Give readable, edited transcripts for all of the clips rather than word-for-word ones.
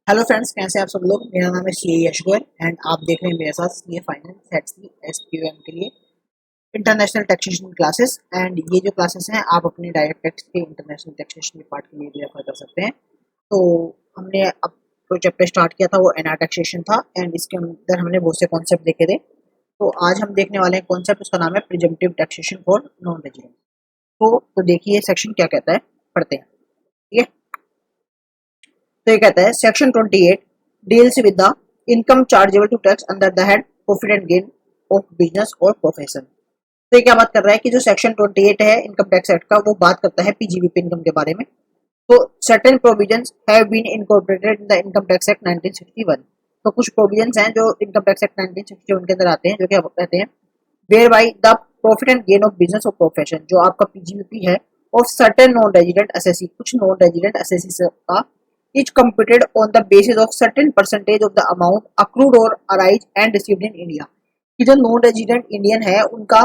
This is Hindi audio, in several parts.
हेलो फ्रेंड्स, कैसे हैं आप सब लोग। मेरा नाम है सी यश गोयल एंड आप देख रहे हैं मेरे साथ C A finance set C S P M के लिए इंटरनेशनल टैक्सेशन क्लासेस। एंड ये जो क्लासेस हैं आप अपने डायरेक्ट टैक्स के इंटरनेशनल टैक्सेशन के पार्ट के लिए भी रेफर कर सकते हैं। तो हमने अब जो चैप्टर स्टार्ट किया था वो एनआर टैक्सेशन था एंड इसके अंदर हमने बहुत से कॉन्सेप्ट देखे थे। तो आज हम देखने वाले हैं कॉन्सेप्ट, उसका नाम है presumptive taxation for non resident. तो देखिए सेक्शन क्या कहता है, पढ़ते हैं। ठीक है, तो ये कहता है section 28 deals with the income chargeable to tax under the head profit and gain of business और प्रोफेशन। तो ये क्या बात कर रहा है कि जो सेक्शन 28 है इनकम टैक्स एक्ट का, वो बात करता है पीजीबीपी इनकम के बारे में। तो certain provisions have been incorporated in the income tax act 1961। तो कुछ प्रोविजंस हैं जो इनकम टैक्स एक्ट 1961 के अंदर आते हैं, जो क्या कहते हैं, where by the profit and gain of business और प्रोफेशन, जो आपका पीजीबीपी है, of certain non resident assessee, कुछ नॉन रेजिडेंट असेसी का, is computed on the basis of certain percentage of the amount accrued or arise and received in India। कि जो नॉन रेजिडेंट इंडियन है उनका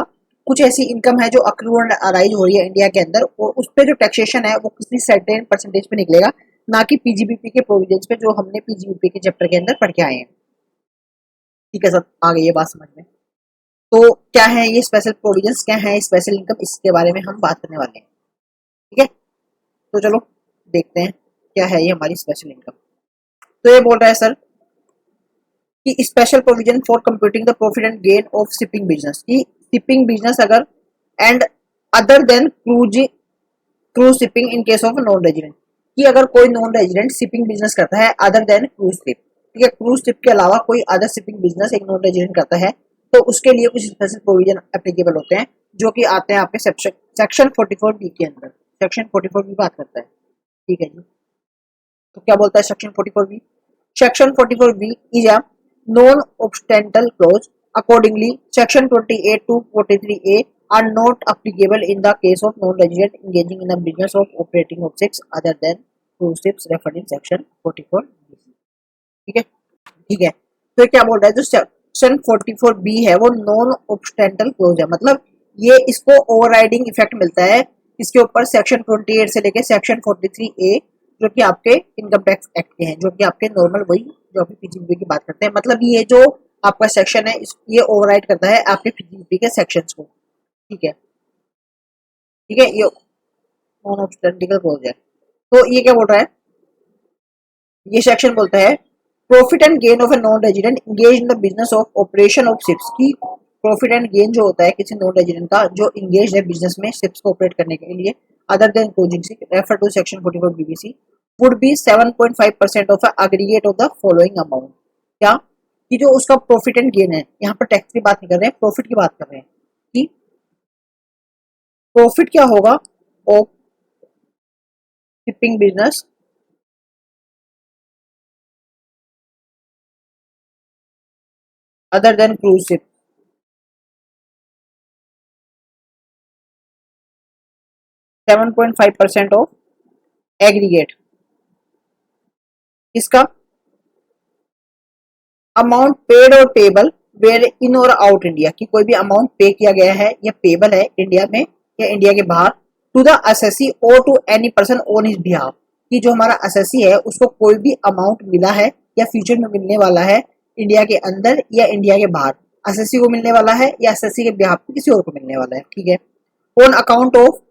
कुछ ऐसी इनकम है जो अक्रू और अराइज हो रही है इंडिया के अंदर, और उस पर जो टैक्सेशन है वो किसी सर्टेन परसेंटेज पे निकलेगा, ना कि पीजीबीपी के प्रोविजंस पे जो हमने पीजीबीपी के चैप्टर के अंदर पढ़ के आए हैं। ठीक है सर, आ गई ये बात समझ में। तो क्या है ये स्पेशल प्रोविजंस, क्या है स्पेशल इनकम, इसके बारे में हम बात करने वाले हैं। ठीक है, तो चलो देखते हैं क्या है ये हमारी स्पेशल इनकम। तो ये बोल रहा है सर कि special provision for computing the profit and gain of shipping business, की शिपिंग बिजनेस अगर and other than cruise shipping in case of non resident, कि अगर कोई नॉन रेजिडेंट शिपिंग बिजनेस करता है अदर देन क्रूज शिप, ठीक है, क्रूज शिप के अलावा कोई अदर शिपिंग बिजनेस एक नॉन रेजिडेंट करता है, तो उसके लिए कुछ स्पेशल प्रोविजन एप्लीकेबल होते हैं, जो कि आते हैं आपके सेक्शन 44 बी के अंदर। सेक्शन 44 बी बात करता है। ठीक है जी, तो क्या बोलता है section 44 B? Section 44 B is a non obstante clause. Accordingly section 28 to 43 A are not applicable in the case of non-resident engaging in a business of operating of ships other than cruise ships referred in section 44 B. ठीक है, ठीक है, तो क्या बोल रहा है, जो सेक्शन 44 बी है वो नॉन ऑब्स्टेंटल क्लोज है, मतलब ये इसको ओवरराइडिंग इफेक्ट मिलता है इसके ऊपर सेक्शन 28 से लेके सेक्शन 43 ए, जो कि आपके इनकम टैक्स एक्ट के हैं, जो कि आपके नॉर्मल वही जो आपके पीजीबीपी की बात करते हैं। मतलब ये जो आपका सेक्शन है ये ओवरराइड करता है आपके पीजीबीपी के सेक्शंस को। ठीक है, ठीक है, ये नॉन ऑब्स्टेंटिकल क्लोज है। तो ये क्या बोल रहा है, ये सेक्शन बोलता है profit and gain of a non resident engage in the business of operation of ships, की प्रॉफिट एंड गेन जो होता है किसी नॉन रेजिडेंट का जो इंगेज है बिजनेस में शिप्स को ऑपरेट करने के लिए other than cruising ship refer to section 44 BBC would be 7.5% of aggregate of the following amount. क्या, कि जो उसका प्रॉफिट एंड गेन है, यहाँ पर टैक्स की बात नहीं कर रहे हैं, प्रॉफिट की बात कर रहे हैं, कि प्रॉफिट क्या होगा of shipping business other than cruise ship, 7.5% of aggregate इसका अमाउंट पेड और पेबल वेयर इन और आउट इंडिया, की कोई भी अमाउंट पे किया गया है या पेबल है इंडिया में या इंडिया के बाहर, टू द असेसी और to any person on his behalf, कि जो हमारा असेसी है उसको कोई भी अमाउंट मिला है या फ्यूचर में मिलने वाला है इंडिया के अंदर या इंडिया के बाहर, असेसी को मिलने वाला है या असेसी के बिहाफ पे किसी और को मिलने वाला है। ठीक है, on account of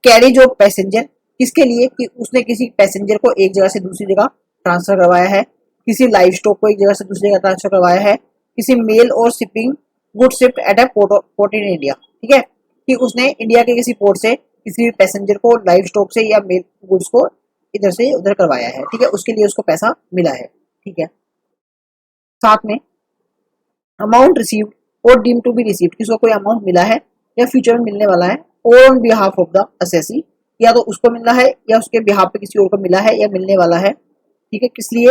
carriage of passenger, किसके लिए, कि उसने किसी पैसेंजर को एक जगह से दूसरी जगह ट्रांसफर करवाया है, किसी लाइव स्टॉक को एक जगह से दूसरी जगह ट्रांसफर करवाया है, किसी मेल और shipping good shift at a port in India. ठीक है, कि उसने इंडिया के किसी पोर्ट से किसी भी पैसेंजर को लाइव स्टॉक से या मेल गुड्स को इधर से उधर करवाया है। ठीक है, उसके लिए उसको पैसा मिला है। ठीक है, साथ में अमाउंट रिसीव्ड और डीम टू बी रिसीव्ड, किसी को कोई अमाउंट मिला है या फ्यूचर में मिलने वाला है, on behalf of the assessee, या तो उसको मिला है या उसके बिहाफ पे किसी और को मिला है या मिलने वाला है। ठीक है, किस लिए,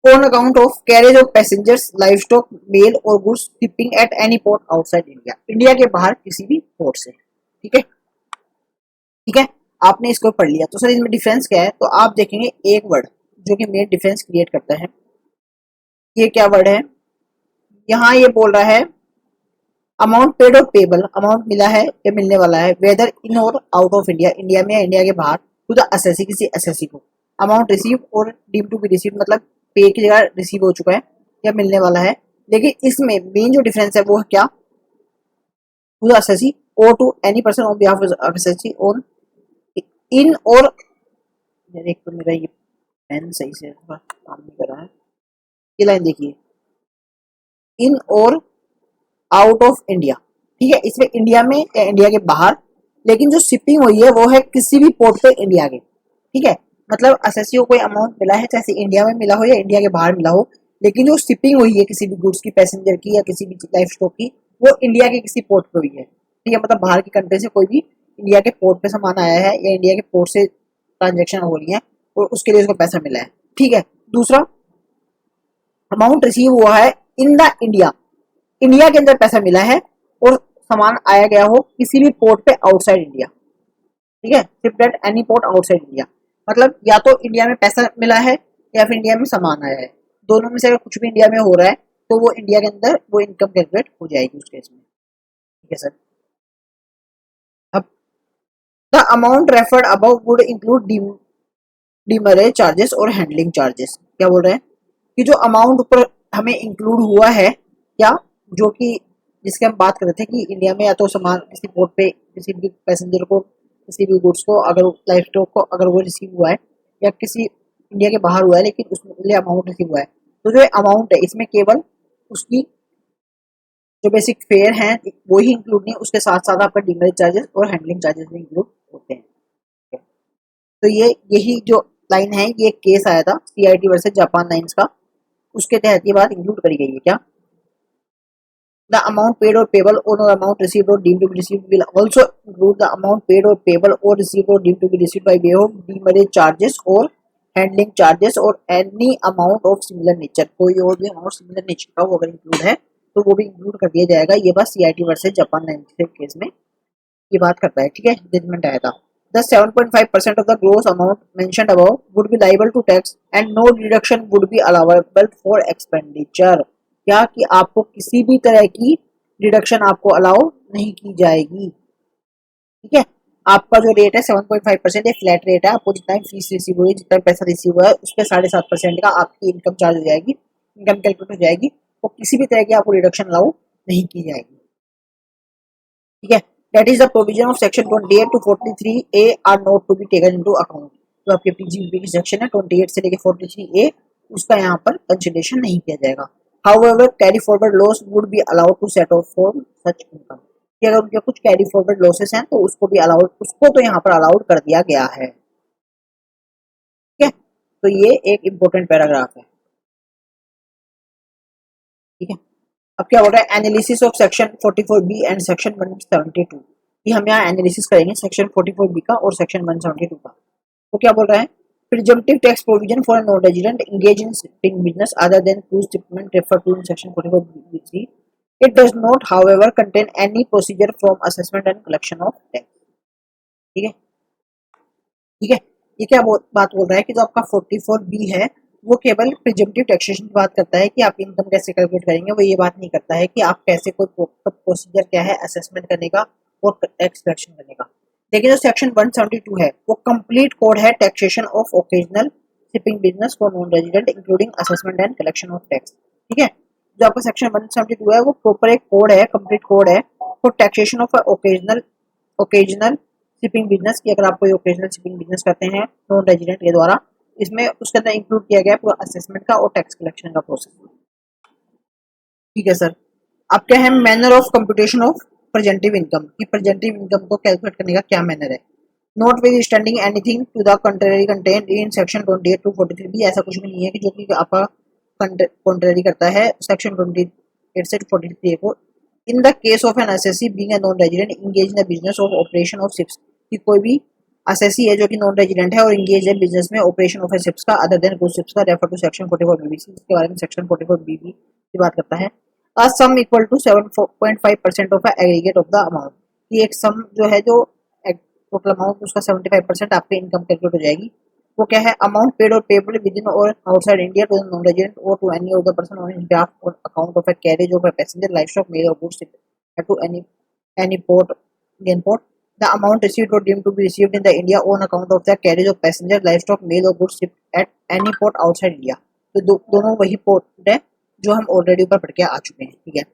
on account of carriage of passengers livestock mail और goods shipping at any port outside India, India के बाहर किसी भी पोर्ट से। ठीक है, ठीक है, आपने इसको पढ़ लिया। तो सर इसमें डिफरेंस क्या है, तो आप देखेंगे एक वर्ड जो कि मेन डिफरेंस क्रिएट करता है, ये क्या वर्ड है, यहाँ ये बोल रहा है अमाउंट पेड और पेबल, अमाउंट मिला है या मिलने वाला है, वेदर इन और आउट ऑफ इंडिया, इंडिया में या इंडिया के बाहर, टू द असेसी, किसी असेसी को। अमाउंट रिसीव और डीम टू बी रिसीव, मतलब पे की जगह रिसीव हो चुका है या मिलने वाला है। लेकिन इसमें मेन जो डिफरेंस है वो है क्या, टू द असेसी और to any person on behalf of assessee on in और, एक तो मेरा ये पेन सही से काम नहीं कर रहा है, ये लाइन देखिए, इन और आउट ऑफ इंडिया। ठीक है, इसमें इंडिया में या इंडिया के बाहर, लेकिन जो शिपिंग हुई है वो है किसी भी पोर्ट पे इंडिया के। ठीक है, मतलब एसएससी को कोई अमाउंट मिला है, चाहे इंडिया में मिला हो या इंडिया के बाहर मिला हो, लेकिन जो शिपिंग हुई है किसी भी गुड्स की, पैसेंजर की या किसी भी लाइफ स्टॉक की, वो इंडिया के किसी पोर्ट पे हुई है। ठीक है, मतलब बाहर की कंट्री से कोई भी इंडिया के पोर्ट पे सामान आया है या इंडिया के पोर्ट से ट्रांजेक्शन हो रही है और उसके लिए उसको पैसा मिला है। ठीक है, दूसरा अमाउंट रिसीव हुआ है इन द इंडिया, इंडिया के अंदर पैसा मिला है और सामान आया गया हो किसी भी पोर्ट पे आउटसाइड इंडिया। ठीक है, shipped eight any port outside India, मतलब या तो इंडिया में पैसा मिला है या फिर इंडिया में सामान आया है, दोनों में से अगर कुछ भी इंडिया में हो रहा है तो वो इंडिया के अंदर वो इनकम कैलकुलेट हो जाएगी उस केस में। ठीक है सर, अब the amount referred above would include demurrage charges और हैंडलिंग चार्जेस। क्या बोल रहे हैं कि जो अमाउंट ऊपर हमें इंक्लूड हुआ है, क्या, जो कि जिसके हम बात कर रहे थे कि इंडिया में या तो सामान किसी पोर्ट पे किसी भी पैसेंजर को, किसी भी गुड्स को, अगर लाइफ स्टॉक को अगर वो रिसीव हुआ है या किसी इंडिया के बाहर हुआ है लेकिन उसमें लिए अमाउंट रिसीव हुआ है, तो जो अमाउंट है इसमें केवल उसकी जो बेसिक फेयर है वो ही इंक्लूड नहीं, उसके साथ साथ आपका डीमेरिज चार्जेस और हैंडलिंग चार्जेस भी इंक्लूड होते हैं। तो ये यही जो लाइन है, ये केस आया था सीआईटी वर्सेस जापान लाइंस का, उसके तहत ये बात इंक्लूड करी गई है। क्या, the amount paid or payable or the amount received or deemed to be received will also include the amount paid or payable or received or deemed to be received by way of demurrage charges or handling charges or any amount of similar nature। कोई और भी अमाउंट सिमिलर नेचर का वो अगर इंक्लूड है तो वो भी इंक्लूड कर दिया जाएगा। ये बात CIT versus Japan lines case में ये बात करता है। ठीक है, जजमेंट आया था। The 7.5% of the gross amount mentioned above would be liable to tax and no deduction would be allowable for expenditure। क्या कि आपको किसी भी तरह की डिडक्शन आपको अलाउ नहीं की जाएगी। ठीक है, आपका जो रेट है 7.5% ये फ्लैट रेट है, आपको जितना फीस रिसीव हुई, जितना पैसा रिसीव हुआ है उस पर 7.5% का आपकी इनकम चार्ज हो जाएगी, इनकम कैलकुलेट हो जाएगी और किसी भी तरह की आपको डिडक्शन अलाउ नहीं की जाएगी। ठीक है, that is the provision of section 28 to 43A are not to be taken into account। जो आपके पीजीबीपी की सेक्शन है 28 से लेके 43A, उसका यहाँ पर कंसिडरेशन नहीं किया जाएगा। However, carry forward loss would be allowed to set off from such income। कि अगर उनके कुछ कैरी फॉरवर्ड लॉसेस हैं तो उसको भी अलाउड, उसको तो यहाँ पर अलाउड कर दिया गया है। ठीक है, तो ये एक इंपॉर्टेंट पैराग्राफ है। ठीक है, अब क्या बोल रहा है, analysis of section 44B and section 172। ये हम यहाँ एनालिसिस करेंगे सेक्शन 44B का और सेक्शन 172 का। तो क्या बोल रहा है, presumptive tax provision for a non-resident engaged in shipping business other than cruise shipment referred to in section 44B3, it does not however contain any procedure from assessment and collection of tax। ठीक है, ठीक है, ये क्या बात बोल रहा है कि जो आपका 44B है वो केवल प्रिजम्पटिव टैक्सेशन की बात करता है कि आप इनकम कैसे कैलकुलेट करेंगे, वो ये बात नहीं करता है कि आप कैसे कोई प्रोसीजर क्या है असेसमेंट करने का और टैक्स कलेक्शन करने का। लेकिन जो सेक्शन 172 है वो कंप्लीट कोड है taxation of occasional shipping business for non resident including assessment and collection of tax. ठीक है, जो आपका सेक्शन 172 है वो प्रॉपर एक कोड है, कंप्लीट कोड है for taxation of occasional shipping business की। अगर आप कोई ओकेजनल शिपिंग बिजनेस करते हैं नॉन रेजिडेंट के द्वारा, इसमें उसके अंदर इंक्लूड किया गया पूरा असेसमेंट का और टैक्स कलेक्शन का प्रोसेस। ठीक है सर, अब क्या है manner of computation of प्रेजेंटिव income, कि प्रेजेंटिव इनकम को कैलकुलेट करने का क्या मैनर है। Notwithstanding anything to the contrary content in section 28 to 43 भी ऐसा कुछ भी नहीं है कि जो कि आपका कंट्रेरी करता है सेक्शन 28 से 43 को। In the case of an assessee being a non resident engage in the business of operation of ships, कि कोई भी एसएससी है जो कि नॉन रेजिडेंट है और इंगेज है बिजनेस में ऑपरेशन ऑफ शिप्स का अदर देन क्रूज शिप्स का, रेफर टू सेक्शन 44 बीबीसी, इसके बारे में सेक्शन 44 बीबी की बात करता है। A sum equal to 7.5% of aggregate of the amount, ये एक सम जो है जो टोटल अमाउंट उसका 75% आपके इनकम कैलकुलेट हो जाएगी। वो क्या है, अमाउंट पेड और पेबल विद इन और outside India to the non resident और to any other person on his behalf on account of a carriage of a passenger life stock mail और goods to any port Indian port The amount received or deemed to be received in the India on account of the carriage of passenger, livestock, mail or goods shipped at any port outside India. तो दोनों वही पोर्ट है जो हम ऑलरेडी ऊपर पढ़ के आ चुके हैं, ठीक है.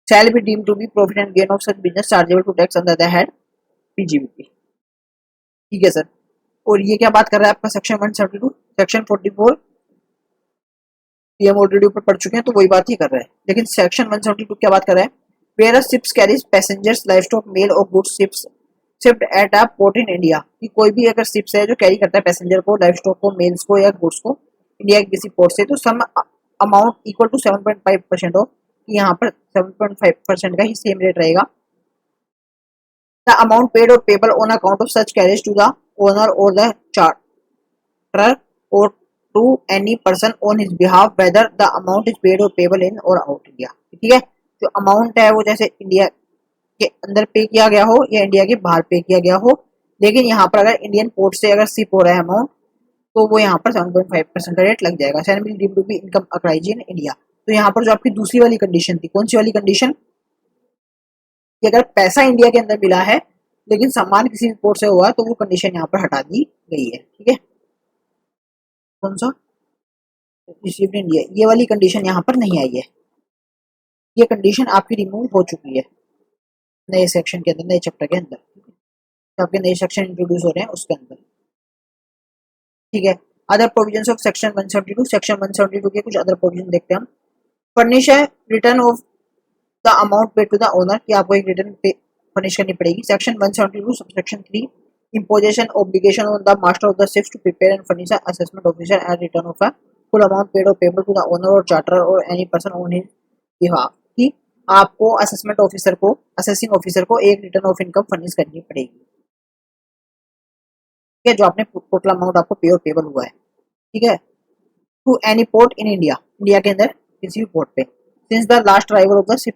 Shall be deemed to be profit and gain of such business chargeable to tax under the head PGBP. ठीक है सर. और ये क्या बात कर रहा है आपका सेक्शन 172, सेक्शन 44 ये हम ऑलरेडी ऊपर पढ़ चुके हैं, तो वही बात ही कर रहा है. लेकिन सेक्शन 172 क्या बात कर रहा है? Where a ships carries passengers, livestock, mail or goods ships shipped at a port in India. कि कोई भी अगर शिप्स है जो कैरी करता है पैसेंजर को, लाइवस्टॉक को, मेल्स को या गुड्स को इंडिया के किसी पोर्ट से, तो सम अमाउंट इक्वल टू 7.5% हो. यहाँ पर 7.5% का ही सेम रेट रहेगा. The amount paid or payable on account of such carriage to the owner or the charterer or to any person on his behalf, whether the amount is paid or payable in or out India. ठीक है. जो अमाउंट है वो जैसे इंडिया के अंदर पे किया गया हो या इंडिया के बाहर पे किया गया हो, लेकिन यहाँ पर अगर इंडियन पोर्ट से अगर शिप हो रहा है अमाउंट, तो वो यहाँ पर 7.5% का रेट लग जाएगा. Shall be deemed to be income accrues in India. तो यहाँ पर जो आपकी दूसरी वाली कंडीशन थी, कौन सी वाली कंडीशन? कि अगर पैसा इंडिया के अंदर मिला है लेकिन सामान किसी पोर्ट से हुआ, तो वो कंडीशन यहाँ पर हटा दी गई है. ठीक है. कौन सा? रिसीव्ड इन इंडिया, ये वाली कंडीशन यहाँ पर नहीं आई है. ये कंडीशन आपकी रिमूव हो चुकी है नए सेक्शन के अंदर, नए चैप्टर के अंदर. तो आपके नए सेक्शन इंट्रोड्यूस हो रहे हैं उसके अंदर. ठीक है. Other provisions of section 172. Section 172 के कुछ अदर प्रोविजन देखते हैं हम. फर्निश है return of the amount paid to the owner, कि आपको एक रिटर्न पे फर्निश करनी पड़ेगी. Section 172 subsection 3 imposition obligation on the master of the ships to prepare and furnish an assessment officer and return of a full amount paid or payable to the owner or charterer or any person on his behalf. कि आपको असेसमेंट ऑफिसर को, असेसिंग ऑफिसर को एक रिटर्न ऑफ इनकम फर्निश करनी पड़ेगी. ठीक है. जो आपने टोटल अमाउंट आपको पे और पेबल हुआ है. ठीक है. To any port in India, India के अंदर किसी भी पोर्ट पे, since the last arrival of the ship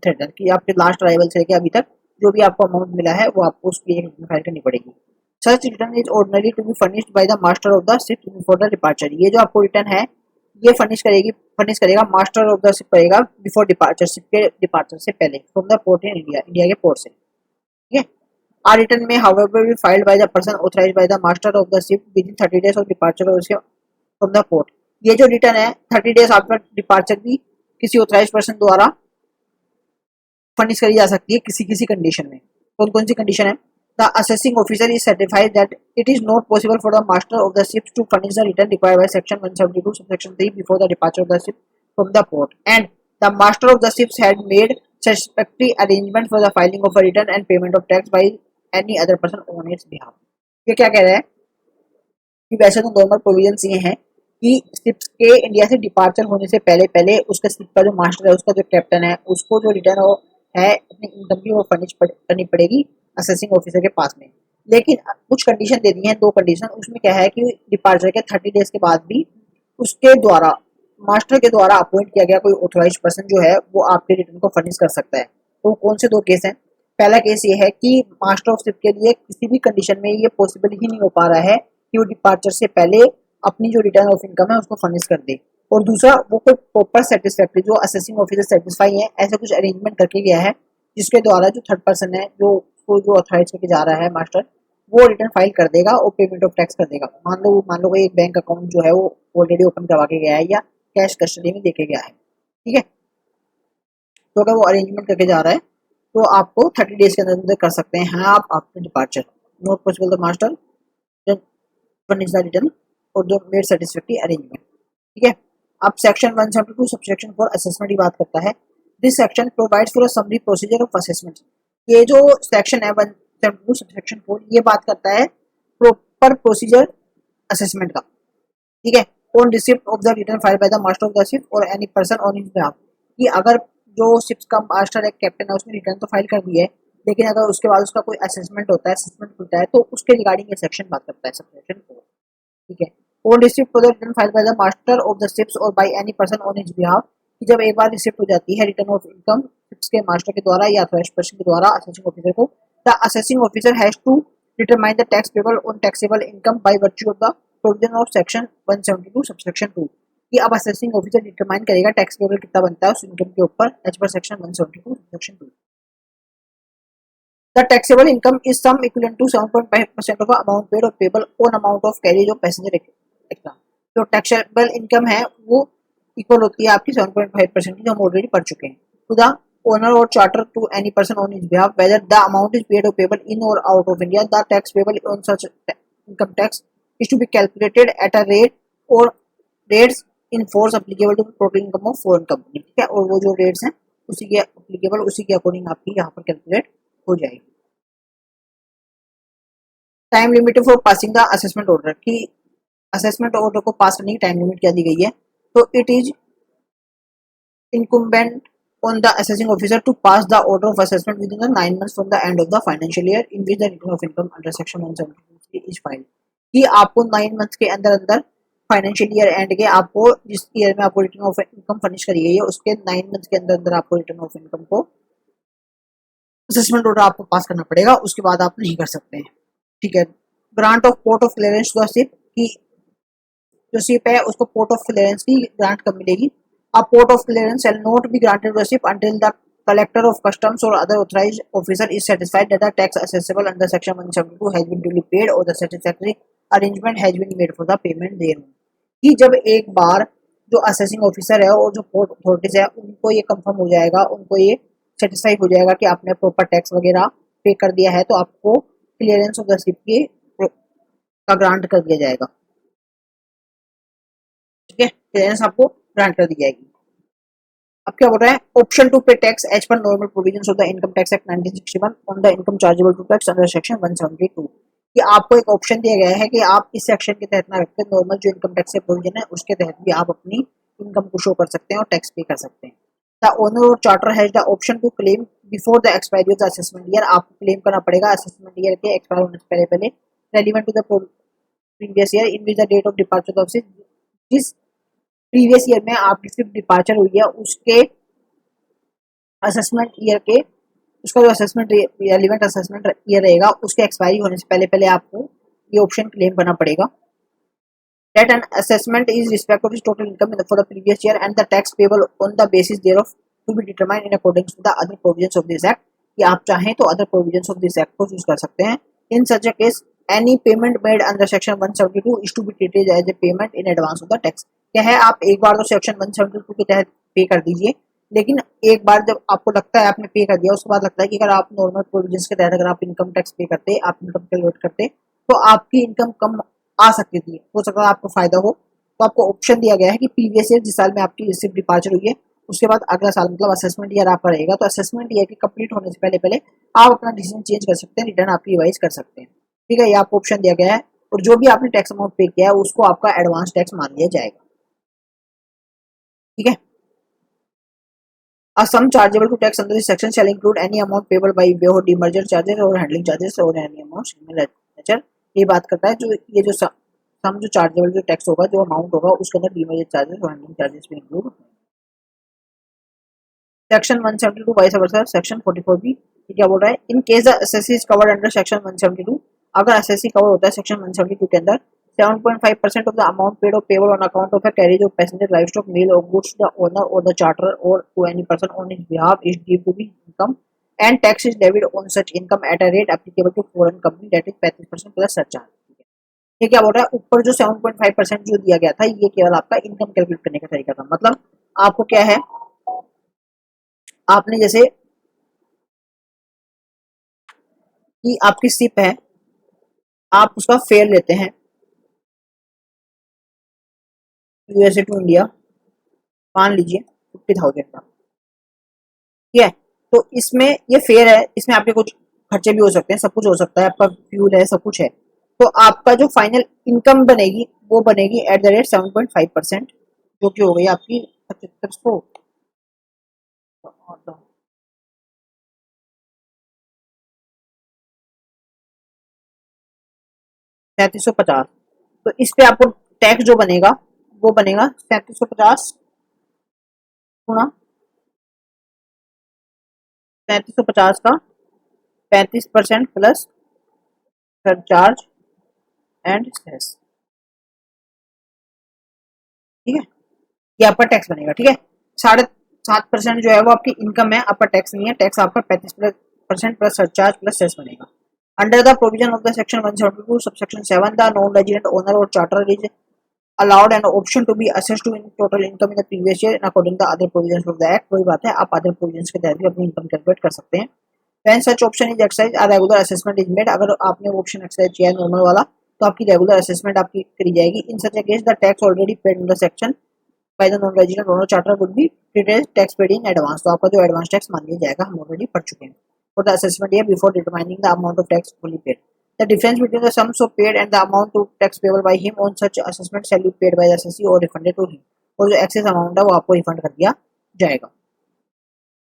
थ्रेडर, कि आपके लास्ट अराइवल से लेकर अभी तक जो भी आपको अमाउंट मिला है वो आपको उसकी एक रिटर्न फाइल करनी पड़ेगी. Such return is ordinary to be furnished by the master of the ship before the departure. ये जो आपको रिटर्न है ये फर्निश करेगा मास्टर ऑफ द शिप करेगा बिफोर डिपार्चर, शिप के डिपार्चर से पहले, from the port in India, India के पोर्ट से. ठीक है. Or return may however be filed by the person authorised by the master of the ship within 30 days of departure from the port. ये जो रिटर्न है 30 डेज आफ्टर डिपार्चर भी किसी ऑथराइज्ड पर्सन द्वारा फर्निश करी जा सकती है किसी किसी कंडीशन में. कौन कौन सी कंडीशन है? The assessing officer is certified that it is not possible for the master of the ship to furnish the return required by section 172 subsection 3 before the departure of the ship from the port, and the master of the ships had made satisfactory arrangement for the filing of a return and payment of tax by any other person on its behalf. ये क्या कह रहा है कि वैसे तो नॉर्मल प्रोविजंस ये हैं कि शिप्स के इंडिया से डिपार्चर होने से पहले पहले उसका शिप का जो मास्टर है, उसका जो कैप्टन है, उसको जो रिटर्न है अपनी इनकम की वो फर्निश करनी पड़ेगी असेसिंग ऑफिसर के पास में. लेकिन कुछ कंडीशन दे दी हैं, दो कंडीशन. उसमें क्या है कि डिपार्चर के 30 डेज के बाद भी उसके द्वारा, मास्टर के द्वारा अपॉइंट किया गया कोई ऑथराइज्ड पर्सन जो है वो आपके रिटर्न को फर्निश कर सकता है. तो कौन से दो केस हैं? पहला केस ये है कि मास्टर ऑफ शिप के लिए किसी भी कंडीशन में ये पॉसिबल ही नहीं हो पा रहा है कि वो डिपार्चर से पहले अपनी जो रिटर्न ऑफ इनकम है उसको फर्निश कर दे. और दूसरा, वो कोई प्रॉपर सेटिस्फैक्ट्री, जो असेसिंग ऑफिसर सेटिस्फाई है, ऐसा कुछ अरेंजमेंट करके गया है जिसके द्वारा जो थर्ड पर्सन है जो ऑथराइज करके जा रहा है मास्टर, वो रिटर्न फाइल कर देगा और पेमेंट ऑफ टैक्स कर देगा. मान लो कोई एक बैंक अकाउंट जो है वो ऑलरेडी ओपन करवा के गया है या कैश कस्टडी में देके गया है. ठीक है. तो अगर वो अरेंजमेंट करके जा रहा है तो आपको 30 डेज के अंदर कर सकते हैं. हाँ, आप after departure not possible the master furnish the return और जो मेड सेटिस्फैक्टरी अरेंजमेंट. ठीक है. अब सेक्शन 172 सबसेक्शन 4 असेसमेंट की बात करता है. This section provides for a summary procedure of assessment. ये जो सेक्शन है 172 सबसेक्शन 4 ये बात करता है प्रॉपर प्रोसीजर असेसमेंट का. ठीक है. On receipt of the return file by the master of the ship और any person on his behalf, कि अगर जो शिप्स का मास्टर है, कैप्टन है, उसने रिटर्न तो फाइल कर दी है, लेकिन अगर उसके बाद उसका कोई असेसमेंट होता है, असेसमेंट खुलता है, तो उसके रिगार्डिंग ये सेक्शन बात करता है सबसेक्शन 4. ठीक है. On receipt of the return file by the master of the ships और by any person on his behalf, कि जब एक बार रिसिप्ट हो जाती है रिटर्न ऑफ इनकम शिप्स के मास्टर के द्वारा या अथॉराइज्ड पर्सन के द्वारा असेसिंग ऑफिसर को, the assessing officer has to determine the tax payable on taxable income by virtue of the provision of section 172 subsection 2, कि अब असेसिंग ऑफिसर डिटरमाइन करेगा टैक्स पेबल कितना बनता है उस इनकम के ऊपर as per section 172 subsection 2. The taxable income is sum equivalent to 7.5% of amount paid और payable on amount of carriage of passenger extra. जो टैक्सेबल इनकम है वो इक्वल होती है आपकी 7.5% की, जो हम ऑलरेडी पढ़ चुके हैं। टू द ओनर और charter to any person on his behalf whether the amount is paid और पेबल इन और out of India, the tax payable on such income tax is to be calculated at a rate और rates in force applicable to total income of foreign company. ठीक है, और वो जो रेट्स हैं उसी के एप्लीकेबल, उसी के अकॉर्डिंग आपकी यहाँ पर कैलकुलेट हो जाएगी। Time limit for passing the assessment order की, असेसमेंट ऑर्डर को पास करने की टाइम लिमिट क्या दी गई है? तो it is incumbent on the assessing officer to pass the order of assessment within the 9 months from the end of the financial year in which the return of income under section 173 is filed। कि आपको 9 मंथ्स के अंदर अंदर फाइनेंशियल ईयर एंड के आपको जिस ईयर में आपको रिटर्न ऑफ इनकम फर्निश करी गई है उसके 9 मंथ्स के अंदर अंदर आपको रिटर्न ऑफ इनकम को असेसमेंट ऑर्डर आपको पास करना पड़ेगा, उसके बाद आप नहीं कर सकते हैं। ठीक है, grant of port of clearance to the ship की, जो शिप है उसको पोर्ट ऑफ क्लियरेंस की ग्रांट कब मिलेगी? A port of clearance shall not be granted to a ship until the collector of customs or other authorized officer is satisfied that the tax assessable under section 172 has been duly paid or the satisfactory arrangement has been made for the payment thereon। कि जब एक बार जो असेसिंग ऑफिसर है और जो पोर्ट अथॉरिटीज है उनको ये कंफर्म हो जाएगा, उनको ये सेटिस्फाई हो जाएगा कि आपने प्रॉपर टैक्स वगैरह पे कर दिया है, तो आपको क्लियरेंस ऑफ द शिप के का ग्रांट कर दिया जाएगा। ठीक है, क्लियरेंस आपको ग्रांट कर दी जाएगी। अब क्या बोल रहा है? Option to pay tax as per normal provisions of the income tax act 1961 on the income chargeable to tax under section 172। कि आपको एक ऑप्शन दिया गया है कि आप इस सेक्शन के तहत ना रखकर नॉर्मल जो इनकम टैक्स के प्रोविजन है उसके तहत भी आप अपनी इनकम को शो कर सकते हैं और टैक्स पे कर सकते हैं। द ओनर और charter has the option to claim before the expiry of the assessment year. आपको क्लेम करना पड़ेगा असेसमेंट ईयर के एक्सपायर होने से पहले पहले, relevant to the previous year in which the date of departure of जिस प्रीवियस ईयर में आपकी सिर्फ डिपार्चर हुई है उसके असेसमेंट ईयर के, उसका जो असेसमेंट रेलिवेंट असेसमेंट ईयर रहेगा उसके एक्सपायरी होने से पहले पहले आपको ये ऑप्शन क्लेम करना पड़ेगा। That an assessment is respect of total income for the previous year and the tax payable on the basis thereof to be determined in according to the other provisions of this act. कि आप चाहें तो other provisions of this act को यूज कर सकते हैं। In such a case any payment made under section 172 is to be treated as a payment in advance of the tax. क्या है, आप एक बार तो सेक्शन 172 के तहत पे कर दीजिए, लेकिन एक बार जब आपको लगता है आपने पे कर दिया उसके बाद लगता है कि अगर आप नॉर्मल प्रोविजंस के तहत अगर आप इनकम टैक्स पे करते, आप इनकम कैलकुलेट करते, तो आपकी इनकम कम आ सकती थी, हो सकता है आपको फायदा हो। तो आपको ऑप्शन दिया गया है कि प्रीवियस ईयर जिस साल में आपकी रिसिप्ट डिपार्चर हुई है उसके बाद अगला साल मतलब असेसमेंट ईयर आपका रहेगा, तो असेसमेंट ईयर के कंप्लीट होने से पहले पहले आप अपना डिसीजन चेंज कर सकते हैं, रिटर्न आपकी रिवाइज कर सकते हैं। ठीक है, ये आपको ऑप्शन दिया गया है और जो भी आपने टैक्स अमाउंट पे किया है उसको आपका एडवांस टैक्स मान लिया जाएगा। ठीक है, A sum chargeable to tax under this section shall include any amount payable by way of demerger charges or handling charges or any amount similar nature। ये बात करता है जो ये जो सम जो चार्जेबल जो टैक्स होगा, जो अमाउंट होगा उसके अंदर डीमर्जर चार्जेस और हैंडलिंग चार्जेस भी include. Section 172 vice versa section 44B क्या बोल रहा है? In case the assessee is covered under section 172, अगर एसएससी कवर होता है सेक्शन 172 के अंदर 7.5% of the amount paid or payable on account of a carriage of passenger livestock mail or goods to the owner or the charterer or to any person on his behalf is deemed to be income and tax is levied on such income at a rate applicable to foreign company that is 35% plus surcharge। ये क्या बोल रहा है? ऊपर जो 7.5% जो दिया गया था ये केवल आपका इनकम कैलकुलेट करने का तरीका था। मतलब आपको क्या है, आपने जैसे कि आपकी शिप है, आप उसका फेयर लेते हैं यूएसए टू इंडिया, मान लीजिए 50,000 का। ठीक है, तो इसमें ये फेयर है, इसमें आपके कुछ खर्चे भी हो सकते हैं, सब कुछ हो सकता है, आपका फ्यूल है, सब कुछ है। तो आपका जो फाइनल इनकम बनेगी वो बनेगी एट द रेट 7.5%, जो कि हो गई आपकी 7500 3750। तो इस पे आपको टैक्स जो बनेगा वो बनेगा 3750 गुणा 3750 का 35% प्लस सरचार्ज एंड सेस। ठीक है, ये आपका टैक्स बनेगा। ठीक है, 7.5% जो है वो आपकी इनकम है, आपका टैक्स नहीं है, टैक्स आपका 25% प्लस सरचार्ज प्लस सेस बनेगा। Under the provision of the section 172 subsection 7 the non resident owner और charter is allowed an option to be assessed to in total income in the previous year according to the other provisions of the act। कोई बात है, आप अदर प्रोविजंस के तहत भी अपनी इनकम कैलकुलेट कर सकते हैं। When such option is exercised, a regular assessment is made। अगर आपने वो ऑप्शन एक्सरसाइज किया है नॉर्मल वाला, तो आपकी रेगुलर असेसमेंट आपकी करी जाएगी। In such case the tax already paid in the section by the non resident owner charter would be treated tax paid in advance. तो आपका जो एडवांस टैक्स मान लिया जाएगा, हम ऑलरेडी पढ़ चुके हैं। For the assessment year before determining the amount of tax fully paid, the difference between the sum so paid and the amount to tax payable by him on such assessment shall be paid by the assessee or refunded to him। और जो एक्सेस अमाउंट है वो आपको रिफंड कर दिया जाएगा।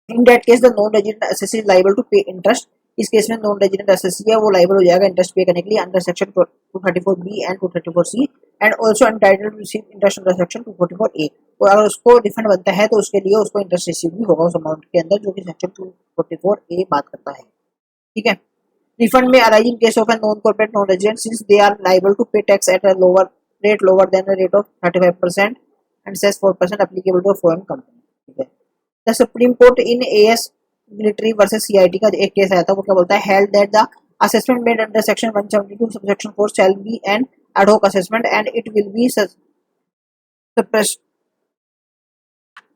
In that case the non resident assessee is liable to pay interest. इस केस में नॉन रेजिडेंट असेसी है वो लायबल हो जाएगा इंटरेस्ट पे करने के लिए under section 234B and 234C and also entitled to receive interest under section 244A। और अगर उसको रिफंड बनता है तो उसके लिए उसको इंटरेस्ट रिसीव भी होगा उस अमाउंट के अंदर, जो कि सेक्शन 244A बात करता है। ठीक है। Refund may arise in case of a non-corporate non-resident since they are liable to pay tax at a lower than the rate of 35% and cess 4% applicable to a foreign company। ठीक है। The Supreme Court in AS Military versus CIT का एक केस आया था, वो क्या बोलता है, held that the assessment made under section 172 subsection 4 shall be an ad hoc assessment and it will be suppressed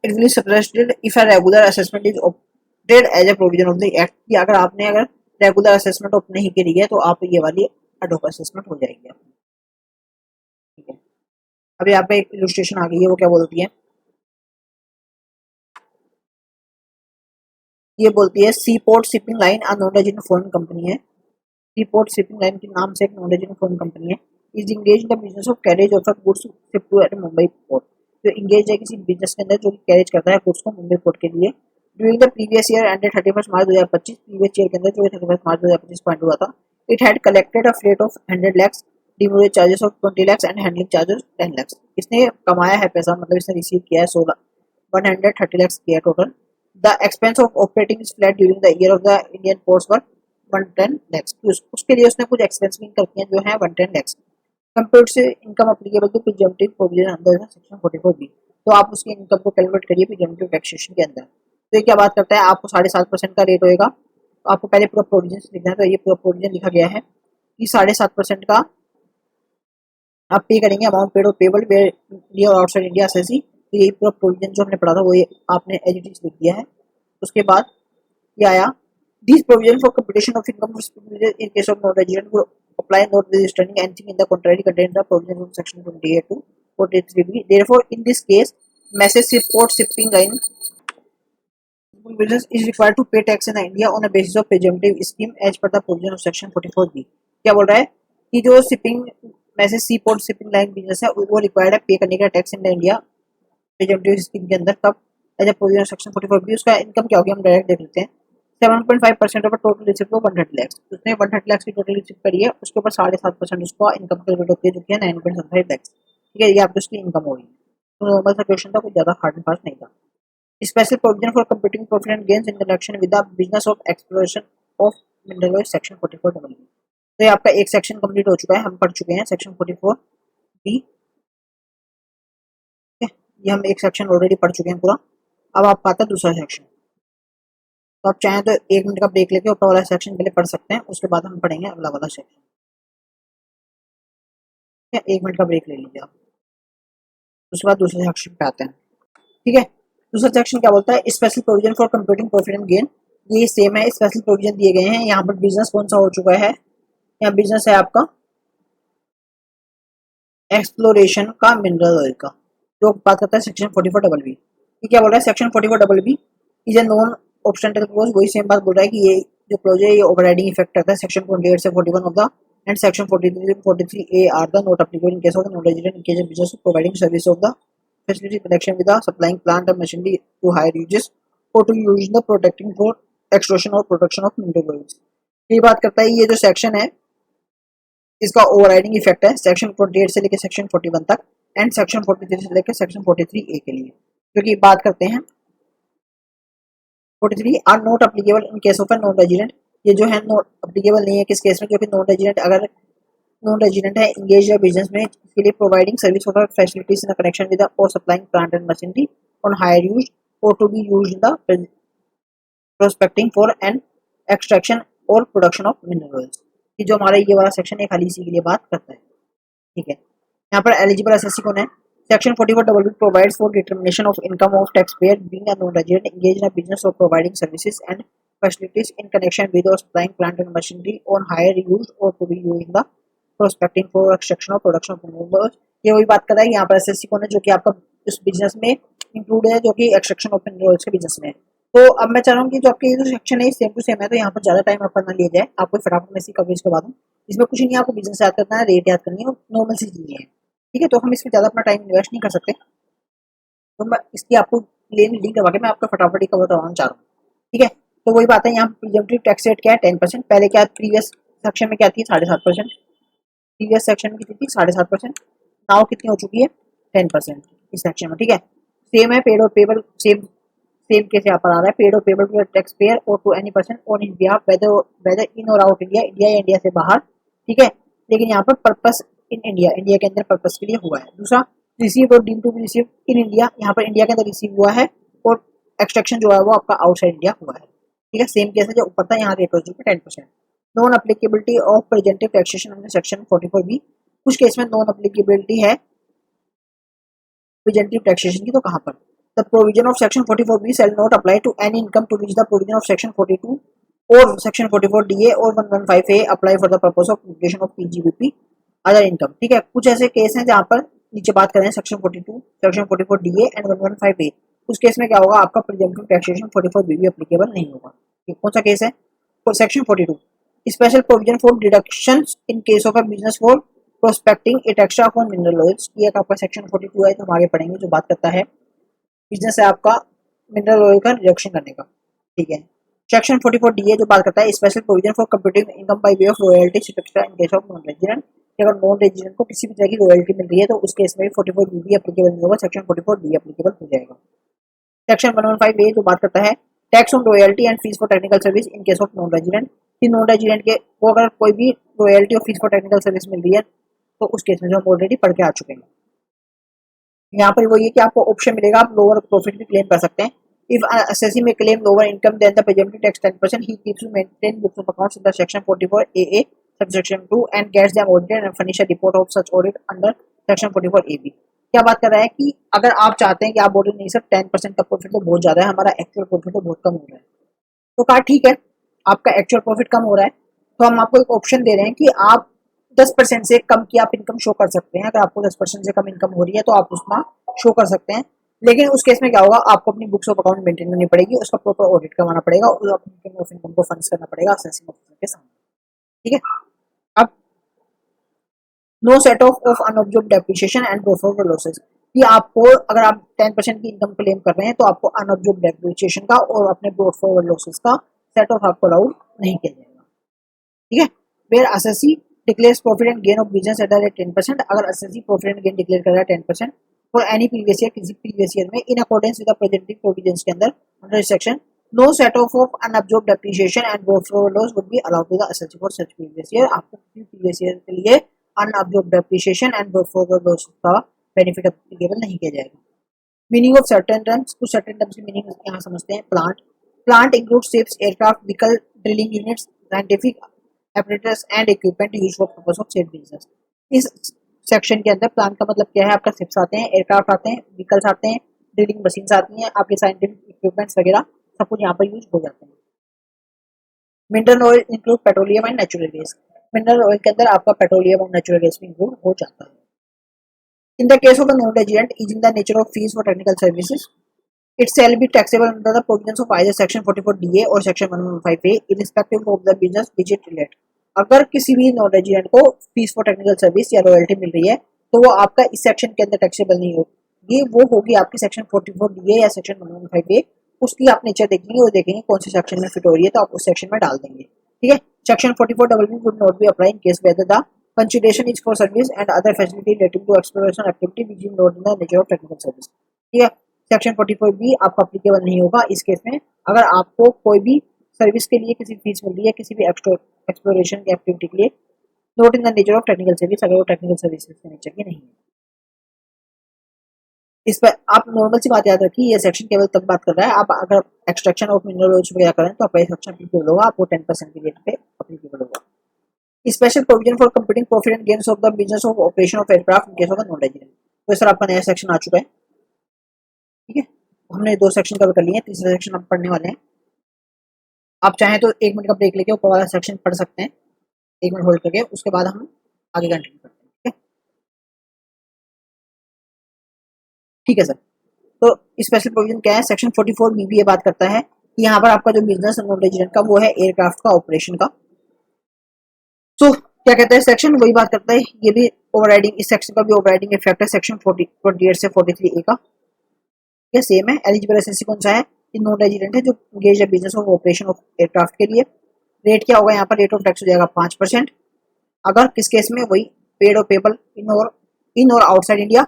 if a regular assessment is opted as a provision of the act। कि अगर रेगुलर असेसमेंट ओपन नहीं करी है तो आप ये वाली एड हॉक असेसमेंट हो जाएगी। ठीक है। अभी यहाँ पे एक इलस्ट्रेशन आ गई है, वो क्या बोलती है, ये बोलती है Sea port shipping Line a non resident foreign company है। सी पोर्ट शिपिंग लाइन के नाम से एक नॉन रेजिडेंट फॉरेन कंपनी है। Is engage in the business of carriage of goods ship to at Mumbai port. जो इंगेज है किसी बिजनेस के अंदर जो कैरेज करता है गुड्स को मुंबई पोर्ट के लिए। During the previous year ended 31 March 2025, previous year के अंदर जो 31 मार्च 2025 पॉइंट हुआ था, it had collected a freight of 100 lakhs, demurrage charges of 20 lakhs and handling charges 10 lakhs। इसने कमाया है पैसा, मतलब इसने रिसीव किया है 130 lakhs किया total. The expense of operating is flat during the year of the Indian ports were 110 lakhs। उसके लिए उसने कुछ एक्सपेंस भी इंकर किए जो है 110 lakhs। कंपेयर्ड से income applicable to presumptive provision under section 44B। तो आप उसकी इनकम को कैलकुलेट करिए प्रिजम्पटिव टैक्सेशन के अंदर। तो ये क्या बात करता है, आपको 7.5% का रेट होएगा। तो आपको पहले पूरा प्रोविजन लिखना है, तो ये पूरा प्रोविजन लिखा गया है कि 7.5% का आप पे करेंगे अमाउंट पेड और पेबल इंडिया और आउटसाइड इंडिया असेसी। तो यही पूरा प्रोविजन जो हमने पढ़ा था वो ये आपने एज इट इज लिख दिया है। उसके बाद ये आया this provision for computation of income in case of non resident will apply not registering anything in the contrary content the provision of section 28 to 43B। Therefore in this case Messrs ship port shipping line business is required to pay tax in India on a basis of presumptive scheme as per the provision of section 44B। क्या बोल रहा है कि जो shipping message sea port shipping line business है वो रिक्वायर्ड है पे करने का tax in India presumptive scheme के अंदर, कब, as a provision of section 44B। उसका इनकम क्या होगी हम डायरेक्ट देख लेते हैं। 7.5% ऑफ टोटल रिसिप्ट को 130 lakhs, उसने 130 lakhs की टोटल रिसिप्ट करी है, उसके ऊपर 7.5% उसका इनकम कैलकुलेट होती है जो कि है 9.75 lakhs। ठीक है, ये आपकी उसकी इनकम होगी। तो नॉर्मल सा क्वेश्चन था, कुछ ज्यादा हार्ड एंड फास्ट नहीं था। Special provision for computing profit and gains in connection with the business of exploration of mineral section 44W। तो ये आपका एक सेक्शन कंप्लीट हो चुका है, हम पढ़ चुके हैं सेक्शन 44B। ये हम एक सेक्शन ऑलरेडी पढ़ चुके हैं पूरा। अब आपका आता है दूसरा सेक्शन। तो आप चाहें तो 1 मिनट का ब्रेक लेके ऊपर वाला सेक्शन पहले पढ़ सकते हैं, उसके बाद हम पढ़ेंगे अगला वाला सेक्शन। 1 मिनट का ब्रेक ले लीजिए आप, उसके बाद दूसरे सेक्शन पे आते हैं। ठीक है, दूसरा सेक्शन क्या बोलता है, special provision for computing profit and gain. ये सेम है, स्पेशल प्रोविजन दिए गए हैं। यहाँ पर बिजनेस कौन सा हो चुका है, यहाँ बिजनेस है आपका एक्सप्लोरेशन का मिनरल ऑयल का, जो बात करता है सेक्शन 44BB। ये क्या बोल रहा है, section 44BB is a non obstante clause. वही सेम बात बोल रहा है कि ये जो क्लोज है ये ओवरराइडिंग इफेक्ट करता है सेक्शन 28 से 41 of the and section 43 to 43A are the not applicable in case of non resident in case of business providing service of the facility connection with the supplying plant and machinery to higher uses or to use in the protecting for extraction or production of mineral oils। ये बात करता है, ये जो सेक्शन है इसका ओवरराइडिंग इफेक्ट है सेक्शन 48 से लेकर सेक्शन 41 तक एंड सेक्शन 43 से लेकर सेक्शन 43A के लिए, क्योंकि बात करते हैं 43 are not applicable in case of a non resident. ये जो है नॉट एप्लीकेबल नहीं है किस केस में, जो कि नॉन रेजिडेंट अगर नॉन रेजिडेंट है इंगेज या बिजनेस में इसके लिए providing service of facilities in connection with और supplying plant and machinery on hire use और to be used in the prospecting for an extraction और प्रोडक्शन ऑफ मिनरल्स। कि जो हमारा ये वाला सेक्शन है खाली इसी के लिए बात करता है, ठीक है। यहाँ पर एलिजिबल एसएससी कौन है? Section 44 provides for determination of income of taxpayer being a non-resident engaged in a business of providing services and facilities in connection with or supplying plant and machinery on hire used or to be used in the prospecting for extraction or production of minerals। ये वही बात कर रहा है यहाँ पर एसएससी कौन है, जो कि आपका इस बिजनेस में इंक्लूड है, जो कि एक्सट्रैक्शन ऑफ मिनरल्स के बिजनेस में है। तो अब मैं चाह रहा हूँ कि जो आपके ये जो सेक्शन है सेम टू सेम है, तो यहाँ पर ज्यादा टाइम आपका ना लिया जाए, आपको फटाफट में इसी कवरेज करवा दूँ। इसमें कुछ नहीं, आपको बिजनेस याद करना है, रेट याद करनी है और नॉर्मल सी चीजें हैं, ठीक है। तो हम इसमें ज्यादा अपना टाइम इन्वेस्ट नहीं कर सकते, तो मैं इसकी आपको प्लेन रीडिंग करवा के मैं आपका फटाफट ही कवर करवाना चाह रहा हूँ, ठीक है। तो वही बात है, यहाँ प्रीजम्पटिव टैक्स रेट क्या है? 10%। पहले क्या प्रीवियस सेक्शन में क्या थी? 7.5%। प्रीवियस सेक्शन में कितनी थी? 7.5%। नाउ कितनी हो चुकी है? 10% इस सेक्शन में, ठीक है। सेम है पेड और पेबल, सेम सेम केस यहाँ पर आ रहा है, पेड और पेबल टू टैक्स पेयर और to any person on in behalf whether in और आउट इंडिया, इंडिया या इंडिया से बाहर, ठीक है। लेकिन यहाँ पर पर्पस इन इंडिया, इंडिया के अंदर पर्पस के लिए हुआ है। दूसरा, रिसीव और deem to be receive in India, यहाँ पर इंडिया के अंदर रिसीव हुआ है और एक्सट्रैक्शन जो है वो आपका आउटसाइड इंडिया हुआ है, ठीक है। सेम केस है जो ऊपर था, यहाँ रेट हो चुकी है 10%। Non applicability of प्रेजेंटिव taxation under section 44B, कुछ केस में नॉन अप्लीकेबिलिटी है प्रेजेंटिव टैक्सेशन की, तो कहाँ पर? The provision of section 44B shall not apply to any income to which the provision of section 42 or section 44DA or 115A apply for the purpose of calculation of PGBP other income, ठीक है। कुछ ऐसे केस हैं जहाँ पर नीचे बात करें section 42, section 44DA and 115A, उस केस में क्या होगा? आपका प्रीजम्पटिव टैक्सेशन 44B भी एप्लीकेबल नहीं होगा। कौन सा केस है? Section 42, special provision for deductions in case of a business for prospecting it extra for mineral oils, ये आपका सेक्शन 42 है, तो हम आगे पढ़ेंगे, जो बात करता है बिजनेस है आपका मिनरल ऑयल का रिडक्शन करने का, ठीक है। सेक्शन 44DA जो बात करता है special provision for computing income by way of royalty extra in case of non resident, अगर नॉन रेजिडेंट को किसी भी तरह की रॉयल्टी मिल रही है तो उस केस में 44B भी एप्लीकेबल नहीं होगा, सेक्शन 44D एप्लीकेबल हो जाएगा। सेक्शन 115A जो बात करता है tax on royalty and fees for technical service in case of non resident, कि नॉन रेजिडेंट के को अगर कोई भी रॉयल्टी और फीस फॉर टेक्निकल सर्विस मिल रही है तो उस केस में जो हम ऑलरेडी पढ़ के आ चुके हैं। यहाँ पर वही है कि आपको ऑप्शन मिलेगा, आप लोअर प्रॉफिट भी क्लेम कर सकते हैं। इफ एसएससी में claim lower income then the presumptive tax 10%, he keeps to maintain books of accounts in the section 44AA subsection 2 and gets them audited and furnish a report of such audit under section 44AB। क्या बात कर रहा है कि अगर आप चाहते हैं कि आप बोल नहीं सर 10% का प्रॉफिट तो बहुत ज्यादा है, हमारा एक्चुअल प्रॉफिट तो बहुत कम हो रहा है, तो कहा ठीक है, आपका एक्चुअल प्रॉफिट कम हो रहा है, तो हम आपको एक ऑप्शन दे रहे हैं कि आप 10% से कम की आप इनकम शो कर सकते हैं। अगर आपको 10% से कम इनकम हो रही है तो आप उसमें शो कर सकते हैं, लेकिन उस केस में क्या होगा? आपको अपनी बुक्स ऑफ अकाउंट मेंटेन करनी पड़ेगी, उसका प्रॉपर ऑडिट करवाना पड़ेगा और अपनी इनकम को फंड्स करना पड़ेगा असेसिंग ऑफिसर के सामने, ठीक है। अब no set off unobserved depreciation and profit losses, कि आपको अगर आप 10% की इनकम क्लेम कर रहे हैं तो आपको अनऑब्जर्व्ड डेप्रिसिएशन का और अपने प्रोफिट लॉसेस का सेट ऑफ आपको अलाउड नहीं किया जाएगा, ठीक है। Where SSC declares profit and gain of business at the rate 10%, अगर SSC profit and gain declare कर रहा है 10% फॉर एनी प्रीवियस ईयर, किसी प्रीवियस ईयर में in accordance with the presumptive provisions के अंदर under section no set off unabsorbed depreciation and profit loss would be allowed to the SSC for such previous year. आपको किसी प्रीवियस ईयर के लिए अनअब्जॉर्ब्ड डेप्रिसिएशन एंड प्रोफिट लॉस का बेनिफिट एप्लीकेबल नहीं किया जाएगा। मीनिंग ऑफ सर्टेन टर्म्स, कुछ सर्टेन टर्म्स की मीनिंग यहाँ समझते हैं। Plant include ships, aircraft, vehicle, drilling units, scientific apparatus and equipment used for purpose of said business। इस सेक्शन के अंदर प्लांट का मतलब क्या है? आपका शिप्स आते हैं, एयरक्राफ्ट आते हैं, व्हीकल्स आते हैं, ड्रिलिंग मशीन्स आती हैं, आपके साइंटिफिक इक्विपमेंट्स वगैरह सब कुछ यहाँ पर यूज हो जाते हैं। Mineral oil include petroleum and natural gas, mineral oil के अंदर आपका पेट्रोलियम और नेचुरल गैस भी इंक्लूड हो जाता है। इन the case of a non resident is in the nature of fees for technical services, it shall be taxable under the provisions of either section 44DA or section 115A irrespective of the business which it relate। अगर किसी भी नॉन रेजिडेंट को फीस फॉर टेक्निकल सर्विस या रॉयल्टी मिल रही है तो वो आपका इस सेक्शन के अंदर टैक्सेबल नहीं होगी, वो होगी आपकी सेक्शन 44DA या सेक्शन 115A। उसकी आप नेचर देखेंगे और देखेंगे कौन से सेक्शन में फिट हो रही है तो आप उस सेक्शन में डाल देंगे, ठीक है। Section 44BB would not be applied in case whether the consideration is for service and other facility relating to exploration activity which is not in the nature of technical service, ठीक है। सेक्शन 44B आपका एप्लीकेबल नहीं होगा इस केस में अगर आपको कोई भी सर्विस के लिए किसी फीस मिल रही है, किसी भी एक्सप्लोरेशन की एक्टिविटी के लिए, not in the nature of technical service, अगर वो टेक्निकल सर्विस के नेचर की नहीं है। इस पर आप नॉर्मल सी बात याद रखिए, ये सेक्शन केवल तब बात कर रहा है आप अगर एक्सट्रैक्शन ऑफ मिनरल्स वगैरह करें तो आपका ये सेक्शन अप्लीकेबल होगा, आपको 10% की रेट पे अप्लीकेबल होगा। Special provision for computing profit and gains of the business of operation of aircraft in case of non resident. तो सर आपका नया सेक्शन आ चुका है, ठीक है। हमने 2 सेक्शन कवर कर लिए हैं, तीसरा सेक्शन हम पढ़ने वाले हैं। आप चाहें तो 1 मिनट का ब्रेक लेके ऊपर वाला सेक्शन पढ़ सकते हैं, 1 मिनट होल्ड करके, उसके बाद हम आगे कंटिन्यू करते हैं, ठीक है। ठीक है सर। तो स्पेशल प्रोविजन क्या है, सेक्शन 44 बी भी ये बात करता है कि यहाँ पर आपका जो बिजनेस है नॉन रेजिडेंट का वो है एयरक्राफ्ट का ऑपरेशन का। तो क्या कहता है सेक्शन, वही बात करता है, ये भी ओवरराइडिंग, इस सेक्शन का भी ओवरराइडिंग इफेक्ट है सेक्शन 28 से 43 ए का। ये सेम है। एलिजिबल एसएससी कौन सा है, नॉन रेजिडेंट है जो एंगेज है business of operation of aircraft के लिए। रेट क्या होगा यहाँ पर, रेट ऑफ टैक्स हो जाएगा 5%। अगर किस केस में, वही पेड और पेबल इन और outside India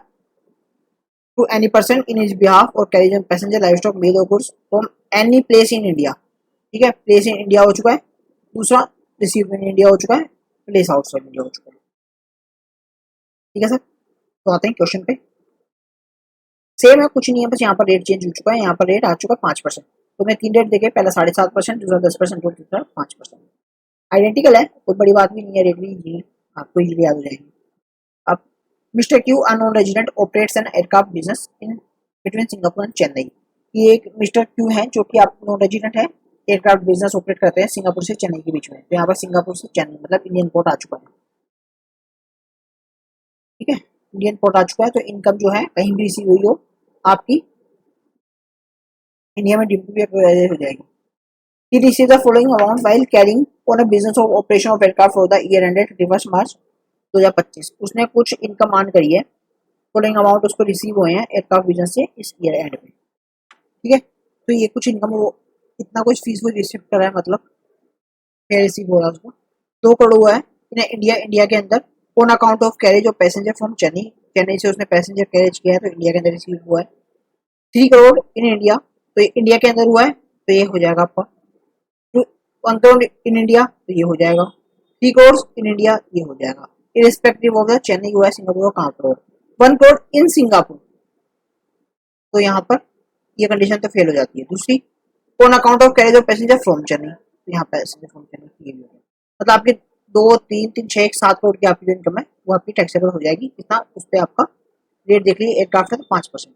to any person in his behalf और carriage on passenger livestock mail और goods from any place in India. ठीक है, प्लेस इन इंडिया हो चुका है। दूसरा, रिसीव इन इंडिया हो चुका है, प्लेस आउटसाइड इंडिया हो चुका है। ठीक है सर, तो आते हैं क्वेश्चन पे। सेम है, कुछ नहीं है, बस यहाँ पर रेट चेंज हो चुका है, यहाँ पर रेट आ चुका है 5%। तो मैं 3 रेट देखे, पहला 7.5%, दूसरा 10% और तीसरा 5%। आइडेंटिकल है, कोई बड़ी बात भी नहीं है, रेट भी इजी, आपको इजीली याद हो जाएगी। अब mister Q unknown resident operates an aircraft business in between Singapore and Chennai. ये एक मिस्टर क्यू है जो कि आप नॉन रेजिडेंट है, एयरक्राफ्ट बिजनेस ऑपरेट करते हैं सिंगापुर से चेन्नई के बीच में। तो यहाँ पर सिंगापुर से चेन्नई मतलब इंडियन पोर्ट आ चुका है, ठीक है, इंडियन पोर्ट आ चुका है। तो इनकम जो है कहीं भी रिसीव हुई हो आपकी इंडिया में डिस्ट्रीब्यूट हो जाएगी। He received the following amount while carrying on a business of operation of aircraft for the year ended 31 मार्च 2025। उसने कुछ इनकम अर्न करी है, फॉलोइंग अमाउंट उसको रिसीव हुए हैं एयरक्राफ्ट बिजनेस से इस ईयर एंड में, ठीक है। तो ये कुछ इनकम, वो इतना कुछ फीस वो रिसीव कर रहा है, मतलब क्या रिसीव हो रहा है उसको, 2 करोड़ हुआ है इन इंडिया, इंडिया के अंदर on account of carriage of passenger from Chennai. Chennai से उसने पैसेंजर कैरेज किया है तो इंडिया के अंदर रिसीव हुआ है 3 करोड़ इन इंडिया। तो ये इंडिया के अंदर हुआ है, तो ये हो जाएगा आपका 1 करोड़ इन इंडिया, तो ये हो जाएगा 3 करोड़ इन इंडिया, ये हो जाएगा इरिस्पेक्टिव ऑफ द चेन्नई हुआ है सिंगापुर का कहाँ करोड़। 1 करोड़ इन सिंगापुर, तो यहाँ पर ये कंडीशन तो फेल हो जाती है। दूसरी, on account of carriage of passenger from Chennai, तो यहाँ पैसेंजर फ्रॉम चेन्नई ये भी हो गया। मतलब आपके 2 3 3 6 7 करोड़ की आपकी जो इनकम है वो आपकी टैक्सेबल हो जाएगी। कितना, उस पर आपका रेट देख लीजिए, एयरक्राफ्ट है तो 5%।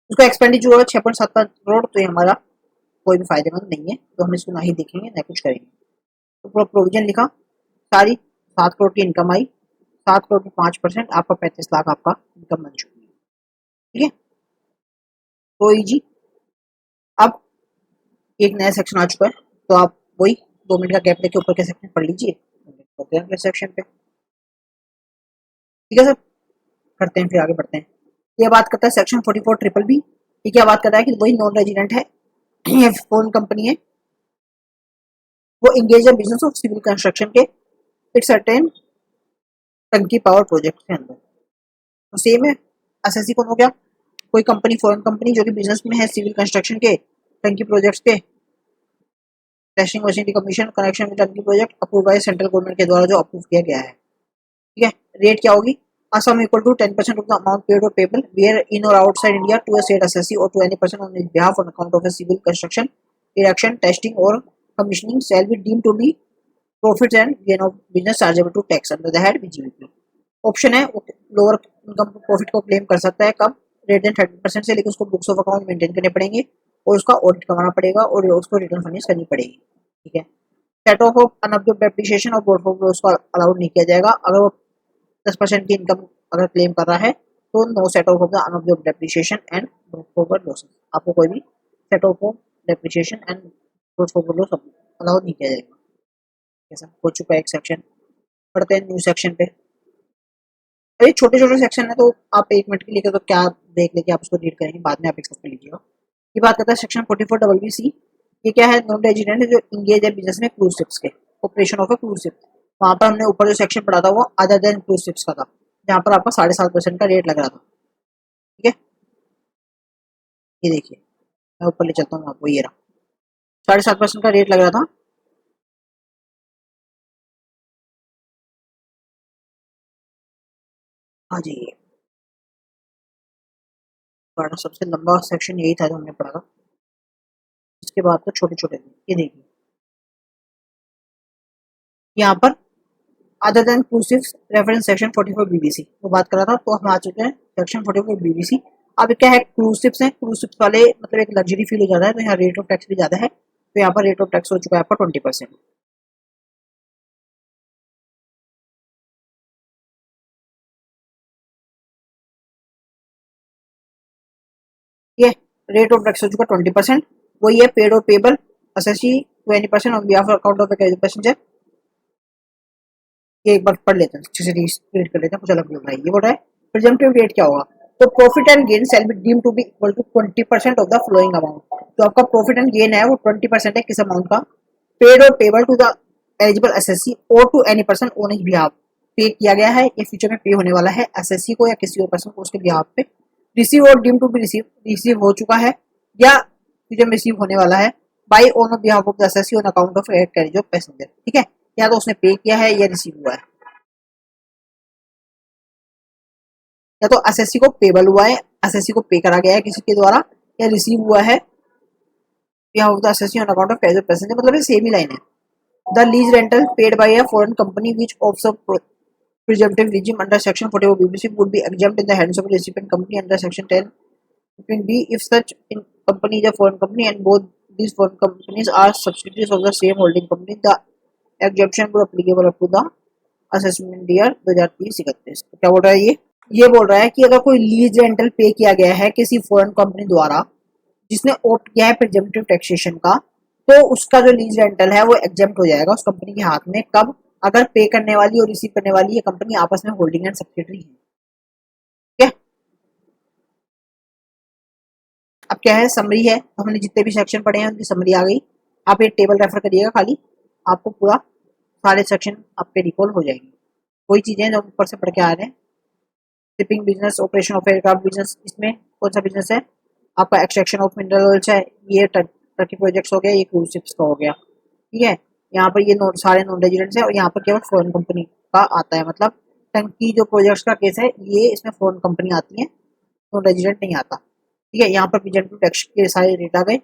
उसका एक्सपेंडिचर होगा 6.75 करोड़, तो ये हमारा कोई भी फायदेमंद नहीं है, तो हम इसको ना ही देखेंगे ना कुछ करेंगे। तो पूरा प्रोविजन लिखा, सारी 7 करोड़ की इनकम आई, 7 करोड़ की 5%, आपका 35 लाख आपका इनकम बन चुकी है, ठीक है। तो इजी। अब एक नया सेक्शन आ चुका है, तो आप वही 2 मिनट का गैप लेके ऊपर के सेक्शन पढ़ लीजिए, करते हैं अगले सेक्शन पे, ठीक है सर। करते हैं, फिर आगे बढ़ते हैं। ये बात करता है सेक्शन 44 ट्रिपल बी। ये क्या बात करता है कि वही नॉन रेजिडेंट है, ये फोन कंपनी है, वो इंगेज है बिजनेस ऑफ सिविल कंस्ट्रक्शन के इट्स सर्टेन टंकी पावर प्रोजेक्ट के अंदर। तो सेम है, एसएससी कौन हो गया, कोई कंपनी, फॉरेन कंपनी जो कि बिजनेस में है सिविल कंस्ट्रक्शन के टंकी प्रोजेक्ट्स के, testing machinery commission connection with turnkey project approve by central government के द्वारा जो अप्रूव किया गया है, ठीक है। रेट क्या होगी, a sum equal to 10% of the amount paid और पेबल वेयर इन और outside India to a state SSC और to any person on his behalf on account of a civil construction erection testing और commissioning shall be deemed to be profits and gain of business chargeable to tax under the head PGBP. Option है, लोअर इनकम प्रॉफिट को क्लेम कर सकता है कब, रेट देन 30% से, लेकिन उसको बुक्स ऑफ अकाउंट मेंटेन करने पड़ेंगे और उसका ऑडिट करवाना पड़ेगा और उसको रिटर्न फर्निश करनी पड़ेगी, ठीक है। सेट ऑफ अनअब्जॉर्ब डेप्रिसिएशन और पोर्टफोलियो उसको अलाउड नहीं किया जाएगा। अगर वो 10% की इनकम अगर क्लेम कर रहा है तो no set off the unabsorb depreciation and portfolio losses, आपको कोई भी set off depreciation and portfolio loss allowed नहीं किया जाएगा। ऐसा हो चुका है एक सेक्शन, पढ़ते हैं न्यू सेक्शन पे। अरे छोटे छोटे सेक्शन है तो आप 1 मिनट के लिए तो क्या देख लेके आप उसको रीड करेंगे, बाद में आप एक्सेस कर लीजिएगा। ये बात करता है सेक्शन 44 डबल बी सी। ये क्या है, नॉन रेजिडेंट जो इंगेज है बिजनेस में क्रूज शिप्स के, operation of A cruise ship. वहां पर हमने ऊपर जो सेक्शन पढ़ा था वो अदर देन क्रूज शिप्स का था, जहाँ पर आपका 7.5% का रेट लग रहा था, ठीक है। ये देखिए, मैं ऊपर ले चलता हूँ आपको, ये रहा 7.5% का रेट लग रहा था। हाँ जी, पढ़ा, सबसे लंबा सेक्शन यही था जो हमने पढ़ा था। इसके बाद तो छोटे छोटे थे। ये देखिए यहाँ पर अदर देन क्रूसिव्स रेफरेंस सेक्शन 44 बीबीसी वो बात कर रहा था, तो हम आ चुके हैं सेक्शन 44 बीबीसी। अब क्या है, क्रूसिव्स हैं, क्रूसिव्स वाले मतलब एक लग्जरी फील हो जाता है, तो यहाँ रेट ऑफ टैक्स भी ज्यादा है, तो यहाँ पर रेट ऑफ टैक्स हो चुका है आपका 20%। ये रेट ऑफ टैक्स हो चुका 20%। वही है पेड और payable SSC 20% on behalf account of passenger. ये एक बार पढ़ लेते हैं, अच्छे से रीड कर लेते हैं, कुछ अलग बोल रहा है। ये बोल रहा है प्रिजम्पटिव रेट क्या होगा, तो profit and gain shall be deemed to be equal to 20% of the following amount. तो आपका प्रॉफिट एंड गेन है वो 20% है किस अमाउंट का, पेड और payable to the eligible SSC और to any person on his behalf. Pay किया गया है, ये फ्यूचर में पे होने वाला है एसएससी को या किसी और पर्सन को उसके बिहाफ पे। रिसीव और डीम टू बी रिसीव हो चुका है या फ्यूचर में रिसीव होने वाला है by on behalf of the assessee on account of carriage of passenger. ठीक है, या तो उसने पे किया है या रिसीव हुआ है, या तो एसएससी को पेबल हुआ है, एसएससी को पे करा गया है किसी के द्वारा, या रिसीव हुआ है behalf of the assessee on account of carriage of passenger, मतलब ये सेम ही लाइन है। The lease rental paid by a foreign company which observe presumptive regime under section 44 BBC would be exempt in the hands of a recipient company under section 10 between B if such company is a foreign company and both these foreign companies are subsidiaries of the same holding company. The exemption would applicable up to the assessment year 2030-31। तो क्या बोल रहा है ये बोल रहा है कि अगर कोई लीज रेंटल पे किया गया है किसी फॉरेन कंपनी द्वारा जिसने ओप्ट किया है प्रिजम्पटिव टैक्सेशन का, तो उसका जो लीज रेंटल है वो एग्जेम्प्ट हो जाएगा उस कंपनी के हाथ में। कब, अगर पे करने वाली और रिसीव करने वाली ये कंपनी आपस में होल्डिंग एंड सब्सिडरी है। ठीक है, अब क्या है, समरी है, हमने जितने भी सेक्शन पढ़े हैं उनकी समरी आ गई। आप ये टेबल रेफर करिएगा, खाली आपको पूरा सारे सेक्शन आपके रिकॉल हो जाएंगे। कोई चीजें जो ऊपर से पढ़ के आ रहे हैं, shipping business, operation of aircraft business, इसमें कौन सा बिजनेस है आपका, एक्सट्रैक्शन ऑफ मिनरल ऑयल्स है, ये टर्की प्रोजेक्ट्स हो गया, ये क्रूज शिप्स का हो गया। ठीक है, यहाँ पर ये सारे नॉन रेजिडेंट्स है और यहाँ पर केवल फॉरेन कंपनी का आता है, मतलब टंकी जो प्रोजेक्ट्स का केस है ये इसमें फॉरेन कंपनी आती है, नॉन रेजिडेंट नहीं आता। ठीक है, यहाँ पर प्रेजेंट टैक्स के सारे रेट आ गए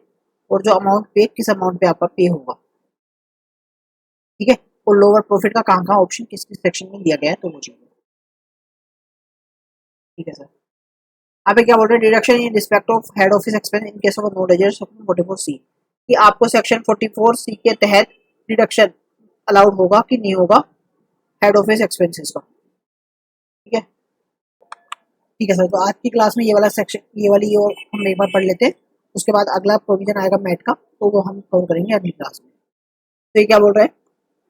और जो अमाउंट पे किस अमाउंट पे आपका पे होगा। ठीक है, और लोअर प्रॉफिट का कहाँ ऑप्शन किस किस सेक्शन में दिया गया है तो मुझे। ठीक है सर, आप क्या बोल रहे हैं, deduction in respect of head office expense in case of no resident section 44C, कि आपको सेक्शन 44C के तहत डिडक्शन अलाउड होगा कि नहीं होगा हेड ऑफिस एक्सपेंसेस का। ठीक है, ठीक है सर, तो आज की क्लास में ये वाला सेक्शन, ये वाली और हम एक बार पढ़ लेते हैं, उसके बाद अगला प्रोविजन आएगा मैट का, तो वो हम कवर करेंगे अगली क्लास में। तो ये क्या बोल रहा है,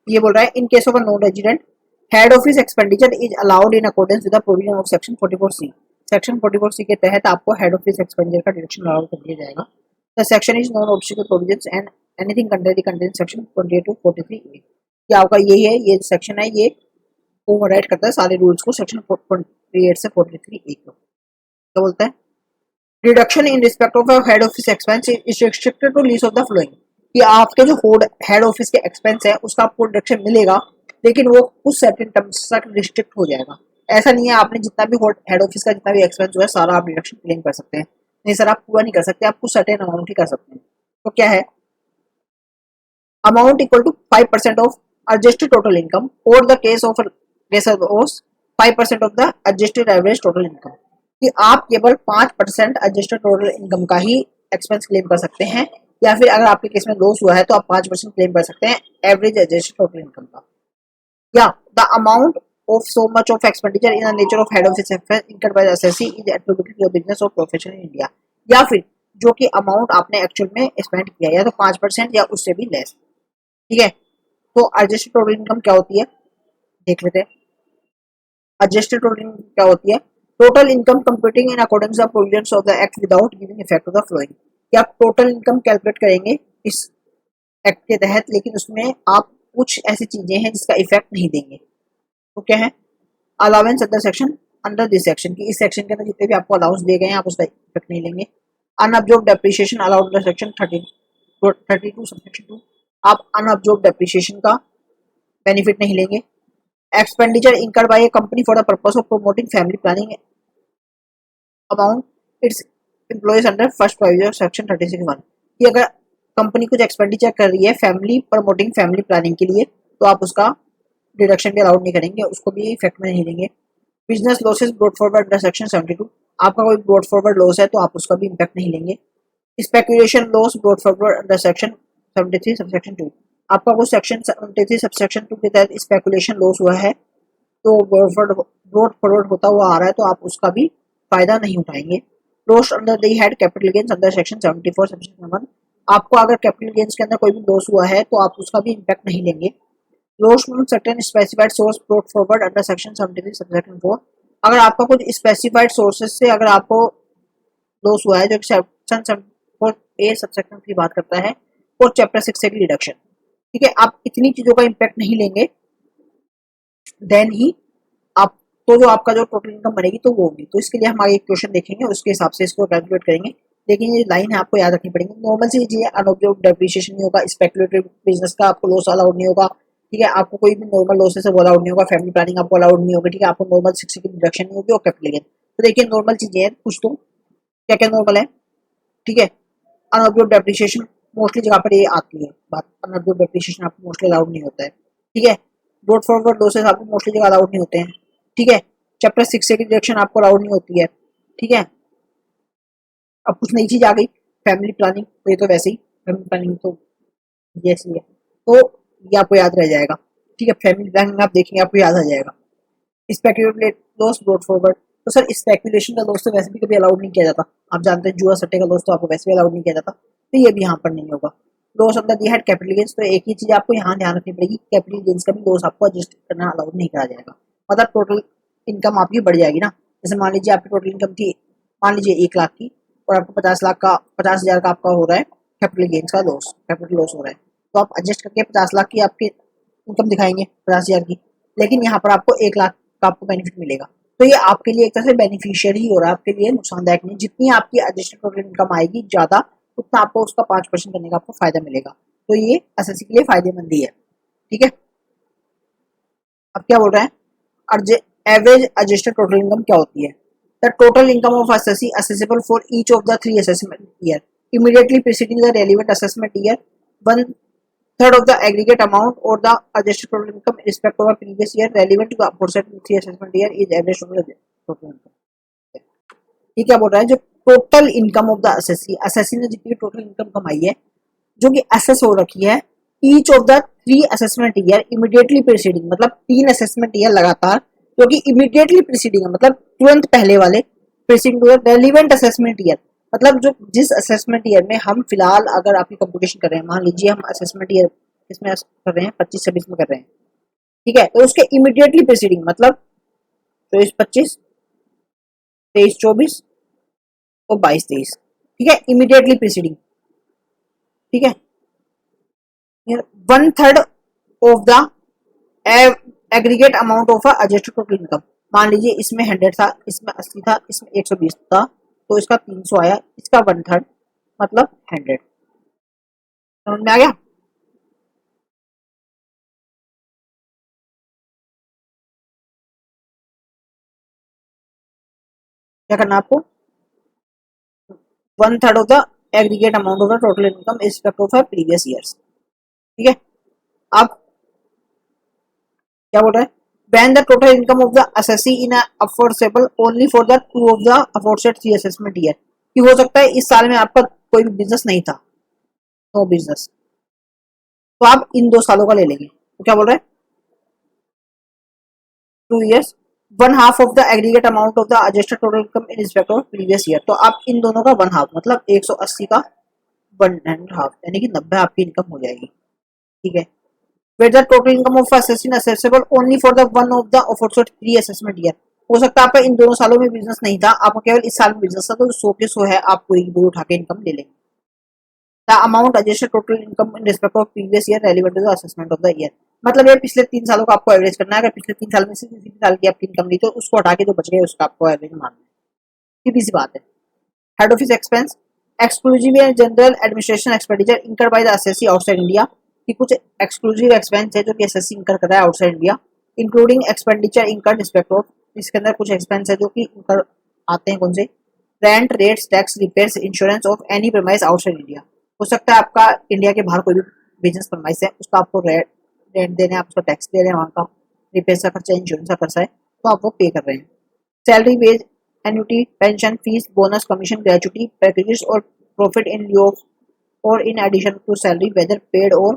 ये बोल रहा है इन case of a non resident head office expenditure is allowed in accordance with the provision of section 44C। Section 44C के तहत आपको हेड ऑफिस एक्सपेंडिचर का डिडक्शन अलाउड कर दिया जाएगा। The section is non obstacle provisions and anything content contain section 28 to 43A। ये आपका यही है, ये सेक्शन है, ये ओवरराइड करता है सारे रूल्स को सेक्शन 28 से 43A को। क्या बोलता है, reduction in respect of head office expense is restricted to least of the following, कि आपके जो हेड ऑफिस के एक्सपेंस है उसका आपको रिडक्शन मिलेगा, लेकिन वो कुछ सर्टेन टर्म्स तक रिस्ट्रिक्ट हो जाएगा। ऐसा नहीं है आपने जितना भी हेड ऑफिस का जितना भी एक्सपेंस हुआ है सारा आप रिडक्शन क्लेम कर सकते हैं, नहीं सर आप पूरा नहीं कर सकते, आप कुछ सर्टेन अमाउंट ही कर सकते हैं। तो क्या है, amount equal to 5% of adjusted total income or the case of 5% of the adjusted average total income, कि आप केवल 5% adjusted total income का ही एक्सपेंस क्लेम कर सकते हैं, या फिर अगर आपके केस में लॉस हुआ है तो आप 5% क्लेम कर सकते हैं एवरेज adjusted total income का, या the amount of so much of expenditure in the nature of head office expense incurred by the assessee is attributed to the business or profession in India, या फिर जो कि अमाउंट आपने एक्चुअल में स्पेंड किया या तो 5% या उससे भी लेस। ठीक है, तो एडजस्टेड टोटल इनकम क्या होती है देख लेते हैं। एडजस्टेड टोटल इनकम क्या होती है, total income computing in according to the provisions of the act without giving effect to the following, कि आप टोटल इनकम कैलकुलेट करेंगे इस एक्ट के तहत, लेकिन उसमें आप कुछ ऐसी चीजें हैं जिसका इफेक्ट नहीं देंगे। तो क्या है, allowance under section, under this section, की इस सेक्शन के अंदर जितने भी आपको अलाउंस दिए गए हैं आप उसका इफेक्ट नहीं लेंगे। Unabsorbed depreciation allowed under section 32 subsection 2, आप अनअब्जॉर्ब्ड डेप्रिसिएशन का बेनिफिट नहीं लेंगे। Expenditure incurred by a company for the purpose of promoting family planning amount it's employees under first provision section 36(1) कि अगर कंपनी कुछ एक्सपेंडिचर कर रही है फैमिली प्रमोटिंग फैमिली प्लानिंग के लिए तो आप उसका डिडक्शन भी अलाउड नहीं करेंगे, उसको भी इफेक्ट में नहीं लेंगे। Business losses brought forward under section 72, आपका कोई ब्रॉट फॉरवर्ड लॉस है तो आप उसका भी इम्पैक्ट नहीं लेंगे। Speculation loss brought forward under section 73 subsection 2, आपका कुछ सेक्शन 73 सबसेक्शन 2 के तहत स्पेकुलेशन लॉस हुआ है तो ब्रॉट फॉरवर्ड होता हुआ आ रहा है तो आप उसका भी फायदा नहीं उठाएंगे। Loss under the head capital gains under section 74 subsection 1, आपको अगर कैपिटल गेन्स के अंदर कोई भी लॉस हुआ है तो आप उसका भी इम्पैक्ट नहीं लेंगे। Loss from certain specified source brought forward under section 73 subsection 4, अगर आपका कुछ स्पेसिफाइड सोर्सेज से अगर आपको लॉस हुआ है जो कि सेक्शन 74 ए सबसेक्शन की बात करता है और चैप्टर 6 से की डिडक्शन, ठीक है, आप इतनी चीजों का इम्पैक्ट नहीं लेंगे देन ही आप तो जो आपका जो टोटल इनकम बनेगी तो वो होगी। तो इसके लिए हम आगे एक क्वेश्चन देखेंगे उसके हिसाब से इसको कैलकुलेट करेंगे। लेकिन ये लाइन है आपको याद रखनी पड़ेगी। नॉर्मल सी चीज है, अनऑब्जर्व्ड डेप्रिसिएशन नहीं होगा, स्पेकुलेटिव बिजनेस का आपको लॉस अलाउड नहीं होगा, ठीक है, आपको कोई भी नॉर्मल लॉसेस से अलाउड नहीं होगा, फैमिली प्लानिंग आपको अलाउड नहीं होगी, ठीक है, आपको नॉर्मल 6 की डिडक्शन नहीं होगी और कैपिटल गेन। तो देखिए नॉर्मल चीजें हैं कुछ, तो क्या क्या नॉर्मल है, ठीक है। अनऑब्जर्व्ड डेप्रिसिएशन मोस्टली जगह पर ये आती है बात, अनऑब्जर्व्ड डेप्रिसिएशन आपको मोस्टली अलाउड नहीं होता है, ठीक है। ब्रॉट फॉरवर्ड लॉसेस आपको मोस्टली जगह अलाउड नहीं होते हैं, ठीक है। चैप्टर 6 से की डिडक्शन आपको अलाउड नहीं होती है, ठीक है। अब कुछ नई चीज आ गई, फैमिली प्लानिंग, तो ये तो वैसे ही फैमिली प्लानिंग तो जैसी है तो ये आपको याद रह जाएगा, ठीक है। फैमिली प्लानिंग आप देखेंगे आपको याद आ जाएगा। स्पेक्यूलेट लॉस ब्रॉट फॉरवर्ड, तो सर स्पेकुलेशन का लॉस तो वैसे भी कभी अलाउड नहीं किया जाता, आप जानते हैं, जुआ सट्टे का लॉस तो आपको वैसे भी अलाउड नहीं किया जाता, तो ये भी यहाँ पर नहीं होगा। Loss under the head capital gains, तो एक ही चीज आपको यहाँ ध्यान रखनी पड़ेगी, कैपिटल गेन्स का भी लॉस आपको एडजस्ट करना अलाउड नहीं करा जाएगा। मतलब टोटल इनकम आपकी बढ़ जाएगी ना, जैसे मान लीजिए आपकी टोटल इनकम थी मान लीजिए 1 लाख की और आपको 50 लाख का 50,000 का आपका हो रहा है कैपिटल गेन्स का लॉस, कैपिटल लॉस हो रहा है, तो आप एडजस्ट करके 50 लाख की आपकी इनकम दिखाएंगे 50,000 की, लेकिन यहाँ पर आपको 1 लाख का आपको बेनिफिट मिलेगा। तो ये आपके लिए एक तरह से बेनिफिशियल ही हो रहा है, आपके लिए नुकसानदायक नहीं। जितनी आपकी एडजस्टेड टोटल इनकम आएगी ज्यादा, उतना आपको उसका 5% करने का आपको फायदा मिलेगा। तो ये एसएससी के लिए फायदेमंद ही है, ठीक है। अब क्या बोल रहे हैं, एवरेज एडजस्टेड टोटल इनकम क्या होती है? The total income of SSC accessible for each of the 3 assessment year immediately preceding the relevant assessment year, 1/3 of the aggregate amount or the adjusted total income in respect of a previous year relevant to the aforesaid 3 assessment year is average total income। ये क्या बोल रहा है, जो total income of the assessee, SSC ने जितनी टोटल इनकम कमाई है जो कि एसेस हो रखी है each of the 3 assessment year immediately preceding, मतलब 3 असेसमेंट ईयर लगातार जो कि इमीडिएटली प्रीसीडिंग है, मतलब तुरंत पहले वाले, preceding to the relevant assessment year, मतलब जो जिस असेसमेंट ईयर में हम फिलहाल अगर आपकी कंपटीशन कर रहे हैं, मान लीजिए हम असेसमेंट ईयर इसमें कर रहे हैं 25-26 में कर रहे हैं, ठीक है, तो उसके इमीडिएटली प्रीसीडिंग मतलब 24-25, 23-24 और 22-23, ठीक है, इमीडिएटली प्रीसीडिंग, ठीक है। 1/3 of the aggregate amount of adjusted total income, मान लीजिए इसमें 100 था, इसमें 80 था, इसमें 120 था, तो इसका 300 आया, इसका 1/3 मतलब 100। समझ में आ गया? क्या करना आपको, 1/3 of the aggregate amount of the total income is respect of previous years, ठीक है। अब क्या बोल रहा है, when the total income of the assessee in a affordable only for the 2 of the aforesaid 3 assessment year, कि हो सकता है इस साल में आपका कोई भी बिजनेस नहीं था, नो बिजनेस, तो आप इन 2 सालों का ले लेंगे। तो क्या बोल रहा है, 2 years 1/2 of the aggregate amount of the adjusted total income in respect of previous year, तो आप इन दोनों का 1/2 मतलब 180 का 1/2 यानी कि 90 आपकी इनकम हो जाएगी, ठीक है। where the total income of assessing accessible only for the one of the aforesaid 3 assessment year, हो सकता है आपका इन दोनों सालों में बिजनेस नहीं था, आपको केवल इस साल में बिजनेस था, तो 100 के 100 है, आप पूरी की पूरी उठा के इनकम ले लेंगे। The amount adjusted total income in respect of previous year relevant to the assessment of the year, मतलब ये पिछले 3 सालों का आपको एवरेज करना है, अगर पिछले 3 साल में से किसी साल की आपकी इनकम ली तो उसको हटा के जो बच गए उसका आपको एवरेज मानना है, सीधी सी बात है। Head office expense exclusive and general administration expenditure incur by the SSC outside India, कि कुछ एक्सक्लूसिव एक्सपेंस है जो कि एसएससी इंकर कर रहा है आउटसाइड इंडिया, इंक्लूडिंग एक्सपेंडिचर इंकर रिस्पेक्ट ऑफ, इसके अंदर कुछ एक्सपेंस है जो कि इंकर आते हैं कौन से, rent, rates, tax, repairs, insurance of any premise outside India. हो सकता है आपका इंडिया के बाहर कोई भी बिजनेस प्रीमाइस है, उसका आपको रेंट दे रहे हैं, आप उसका टैक्स दे रहे हैं, वहाँ का रिपेयर का खर्चा, इंश्योरेंस का खर्चा है, तो आप वो पे कर रहे हैं। Salary, wage, annuity, pension, fees, bonus, commission, gratuity, packages और profit in lieu of or in addition to salary, whether paid or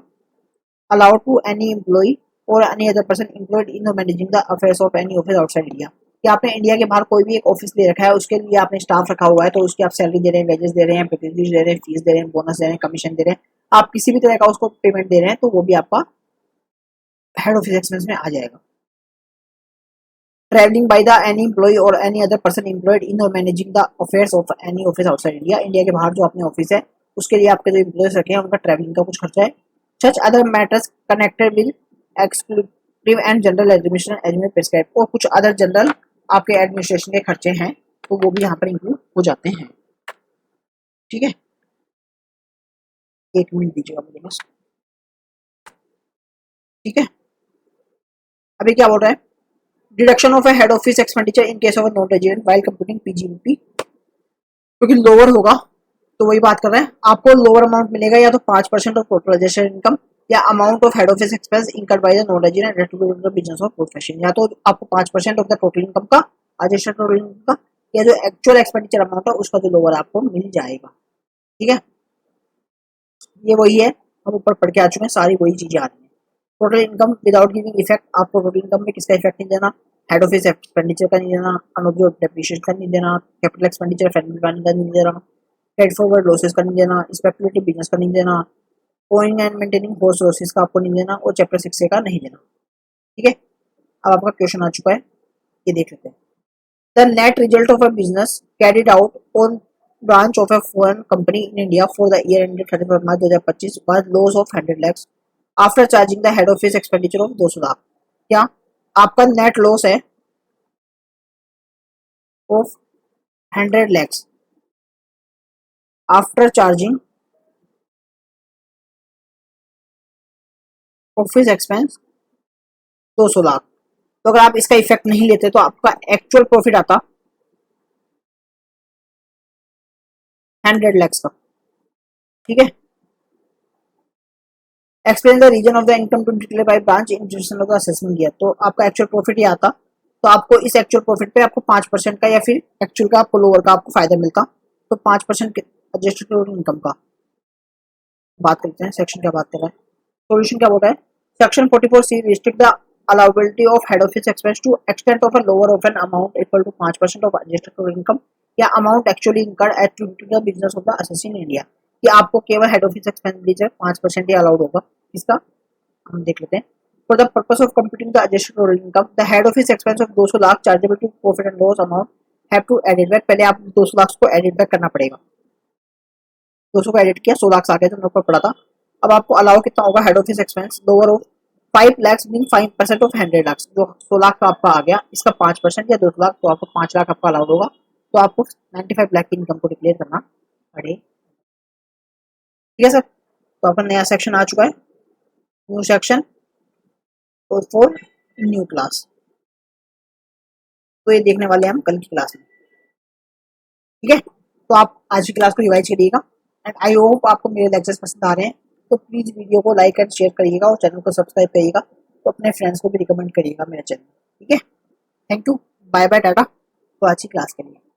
allowed to any employee or any other person employed in or managing the affairs of any office outside India। कि आपने इंडिया के बाहर कोई भी एक ऑफिस ले रखा है, उसके लिए आपने स्टाफ रखा हुआ है, तो उसकी आप सैलरी दे रहे हैं, वेजेस दे रहे हैं, पैकेजेस दे रहे हैं, फीस दे रहे हैं, बोनस दे रहे हैं, कमीशन दे रहे हैं, आप किसी भी तरह का उसको पेमेंट दे रहे हैं, तो वो भी आपका हेड ऑफिस एक्सपेंस में आ जाएगा। Travelling by the any employ or any other person employed in or managing the affairs of any office outside India. India के बाहर जो अपने ऑफिस है, उसके लिए आपके जो एम्प्लॉयज रखे हैं, उनका ट्रैवलिंग का कुछ खर्चा है। Such other matters connected with exclusive and general administration as में प्रिस्क्राइब, और कुछ अदर जनरल आपके एडमिनिस्ट्रेशन के खर्चे हैं, तो वो भी यहाँ पर इंक्लूड हो जाते हैं। ठीक है, एक मिनट दीजिएगा मुझे बस। ठीक है, अभी क्या बोल रहा है, deduction of A head office expenditure in case of a non resident while computing PGBP, क्योंकि लोअर होगा तो वही बात कर रहे हैं, आपको लोअर अमाउंट मिलेगा, या तो 5% ऑफ टोटल रजिस्टर्ड इनकम, या amount of head office expense incurred by the non resident related to the business of profession. या तो आपको 5% ऑफ द टोटल इनकम का, रजिस्टर्ड टोटल इनकम का, या जो एक्चुअल एक्सपेंडिचर अमाउंट है उसका जो लोअर आपको मिल जाएगा। ठीक है, ये वही है, हम ऊपर पढ़ के आ चुके हैं, सारी वही चीजें आ रही है। Total income without giving effect, आपको टोटल इनकम में किसका इफेक्ट नहीं देना, हेड ऑफिस एक्सपेंडिचर का नहीं देना, अनऑब्जर्व डेप्रिसिएशन का नहीं देना, कैपिटल एक्सपेंडिचर, फैमिली प्लानिंग का नहीं देना, कैरी फॉरवर्ड लॉसेस का नहीं देना, स्पेकुलेटिव बिजनेस का नहीं देना, owing and maintaining host losses का आपको नहीं देना, और चैप्टर 6 का नहीं देना। ठीक है, अब आपका क्वेश्चन आ चुका है, ये देख लेते हैं। The net result of a business carried out on branch of a foreign company in India for the year ended 31 March 2025 was loss of 100 lakhs after charging the head office expenditure of 200 lakh. क्या आपका नेट लॉस है of 100 lakhs after charging office expense 200 lakh. तो अगर आप इसका इफेक्ट नहीं लेते तो आपका एक्चुअल प्रॉफिट आता 100 lakhs का। ठीक है, explain the reason of the income to declare by branch international का असेसमेंट दिया, तो आपका एक्चुअल प्रॉफिट ये आता, तो आपको इस एक्चुअल प्रॉफिट पे आपको 5% का, या फिर एक्चुअल का आपको लोअर का आपको फायदा मिलता, तो 5% एडजस्टेड टोटल इनकम का बात करते हैं। सेक्शन क्या बात कर रहा है, सॉल्यूशन क्या बोल रहा है, section 44C restrict the allowability of head office expense to extent of a lower of an amount equal to 5% of adjusted total income या amount actually incurred at the business of the assessee in India. कि आपको केवल हेड ऑफिस एक्सपेंडिचर 5% ही अलाउड होगा। इसका हम देख लेते हैं। For the purpose of computing the adjusted total income the head office expense of 200 lakh chargeable to profit and loss amount have to add it back. पहले आप 200 लाख को एडिट बैक करना पड़ेगा, 200 को एडिट किया, 100 लाख आ गया, तो ऊपर पड़ा था। अब आपको अलाउ कितना होगा head office expense lower of 5 lakh mean 5% of 100 lakh, जो 100 लाख का आपका आ गया, इसका 5% या 200 लाख, तो आपको 5 लाख आपका अलाउड होगा, तो आपको 95 लाख की इनकम को डिक्लेयर करना पड़ेगा। ठीक है सर, तो आपका नया सेक्शन आ चुका है, new section for new class, तो ये देखने वाले हैं हम कल की क्लास में। ठीक है, तो आप आज की क्लास को रिवाइज करिएगा एंड आई होप आपको मेरे लेक्चर्स पसंद आ रहे हैं, तो प्लीज़ वीडियो को लाइक एंड शेयर करिएगा और चैनल को सब्सक्राइब करिएगा, तो अपने फ्रेंड्स को भी रिकमेंड करिएगा मेरा चैनल। ठीक है, thank you, bye bye, tata, तो आज की क्लास के लिए।